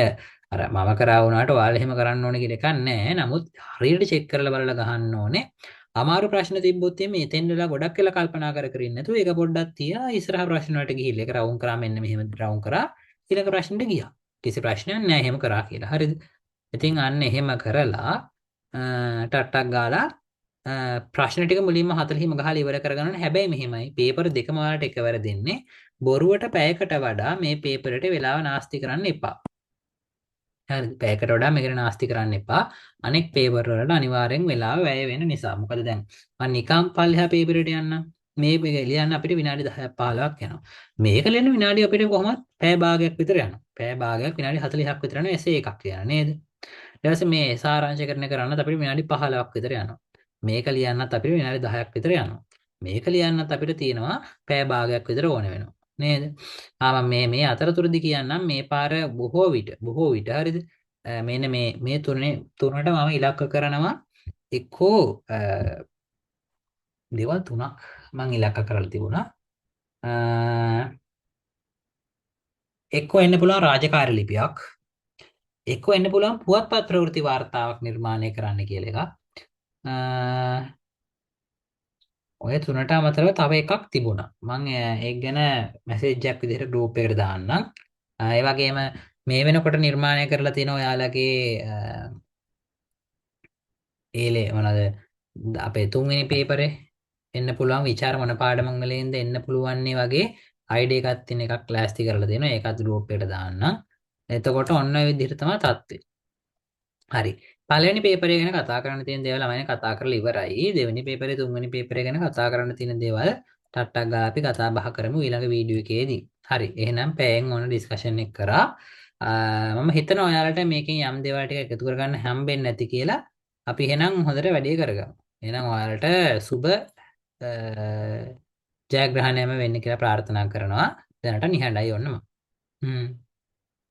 අර මම කරා වුණාට ඔයාලා එහෙම කරන්න ඕනේ කියලා එකක් නැහැ. නමුත් හරියට චෙක් කරලා බලලා ගහන්න ඕනේ. අමාරු ප්‍රශ්න තිබ්බොත් එimhe එතෙන් වෙලා ගොඩක් වෙලා කල්පනා කර ඉන්න නැතුව ඒක පොඩ්ඩක් තියා ඉස්සරහ ප්‍රශ්න වලට ගිහිල්ලා ඒක රවුම් කරා මෙන්න මෙහෙම රවුම් කරා ඊළඟ ප්‍රශ්නෙට ගියා. කිසි ප්‍රශ්නයක් නැහැ එහෙම කරා කියලා. හරිද? ඉතින් අන්න එහෙම කරලා ටට්ටක් ගාලා ප්‍රශ්න ටික මුලින්ම 40ම ගහලා ඉවර කරගන්න ඕනේ. හැබැයි මෙහෙමයි පේපර් දෙකම ඔයාලට එකවර දෙන්නේ. බොරුවට පැයකට වඩා මේ පේපරට වෙලාව නාස්ති කරන්න එපා. හරිද? පැයකට වඩා මේකට නාස්ති කරන්න එපා. අනෙක් පේපර් වලට අනිවාර්යෙන් වෙලාව වැය වෙන නිසා. මොකද දැන් මම නිකම් පල්ලෙහා පේපරයට යන්න මේ ලියන්න අපිට විනාඩි 10ක් 15ක් යනවා. මේක ලියන්න විනාඩි අපිට කොහොමත් පැය භාගයක් විතර යනවා. පැය භාගයක් විනාඩි 40ක් විතර යනවා එසේ එකක් ලියන්න නේද? ඊට පස්සේ මේ සාරාංශකරණය කරන්නත් අපිට විනාඩි 15ක් විතර යනවා. මේක ලියන්නත් අපිට විනාඩි 10ක් විතර යනවා. මේක ලියන්නත් අපිට තියෙනවා පැය භාගයක් විතර ඕන වෙනවා. නේද? මේ අතරතුරදී කියන්නම් මේ පාර බොහෝ විට හරිද? මෙන්න මේ තුනට මම ඉලක්ක කරනවා එක්කෝ දේවල් තුනක් මම ඉලක්ක කරලා තිබුණා. එක්කෝ එන්න පුළුවන් රාජකාරී ලිපියක්. එක්කෝ එන්න පුළුවන් පුවත්පත් ප්‍රවෘත්ති වාර්තාවක් නිර්මාණය කරන්න කියලා එකක්. ඔය තුනට අමතරව තව එකක් තිබුණා. මම ඒක ගැන මැසේජ් එකක් විදිහට ගෲප් එකට දාන්නම්. ඒ වගේම මේ වෙනකොට නිර්මාණය කරලා තියෙන ඔයාලගේ ඒලේ මොනවාද අපේ තුන්වෙනි පේපරේ එන්න පුළුවන් විචාර මොන පාඩමක් වලින්ද එන්න පුළුවන් වගේ අයිඩියා එකක් තියෙන එකක් ක්ලාස්ටි කරලා දෙනවා. ඒකත් ගෲප් එකට දාන්නම්. එතකොට ඔන්න ඔය විදිහට තමයි තත්ත්වය. හරි. පළවෙනි පේපරය ගැන කතා කරන්න තියෙන දේවල් අපි කතා කරලා ඉවරයි. දෙවෙනි පේපරේ තුන්වෙනි පේපරය ගැන කතා කරන්න තියෙන දේවල් ටට්ටක් ගාලා අපි කතා බහ කරමු ඊළඟ වීඩියෝ එකේදී. හරි. එහෙනම් පැයෙන් ඕන ඩිස්කෂන් එක කරා. මම හිතනවා ඔයාලට මේකෙන් යම් දේවල් ටික එකතු කරගන්න හම්බෙන්නේ නැති කියලා. අපි එහෙනම් හොඳට වැඩේ කරගමු. එහෙනම් ඔයාලට සුබ ජයග්‍රහණයම වෙන්න කියලා ප්‍රාර්ථනා කරනවා. දැනට නිහඬයි ඔන්න මම.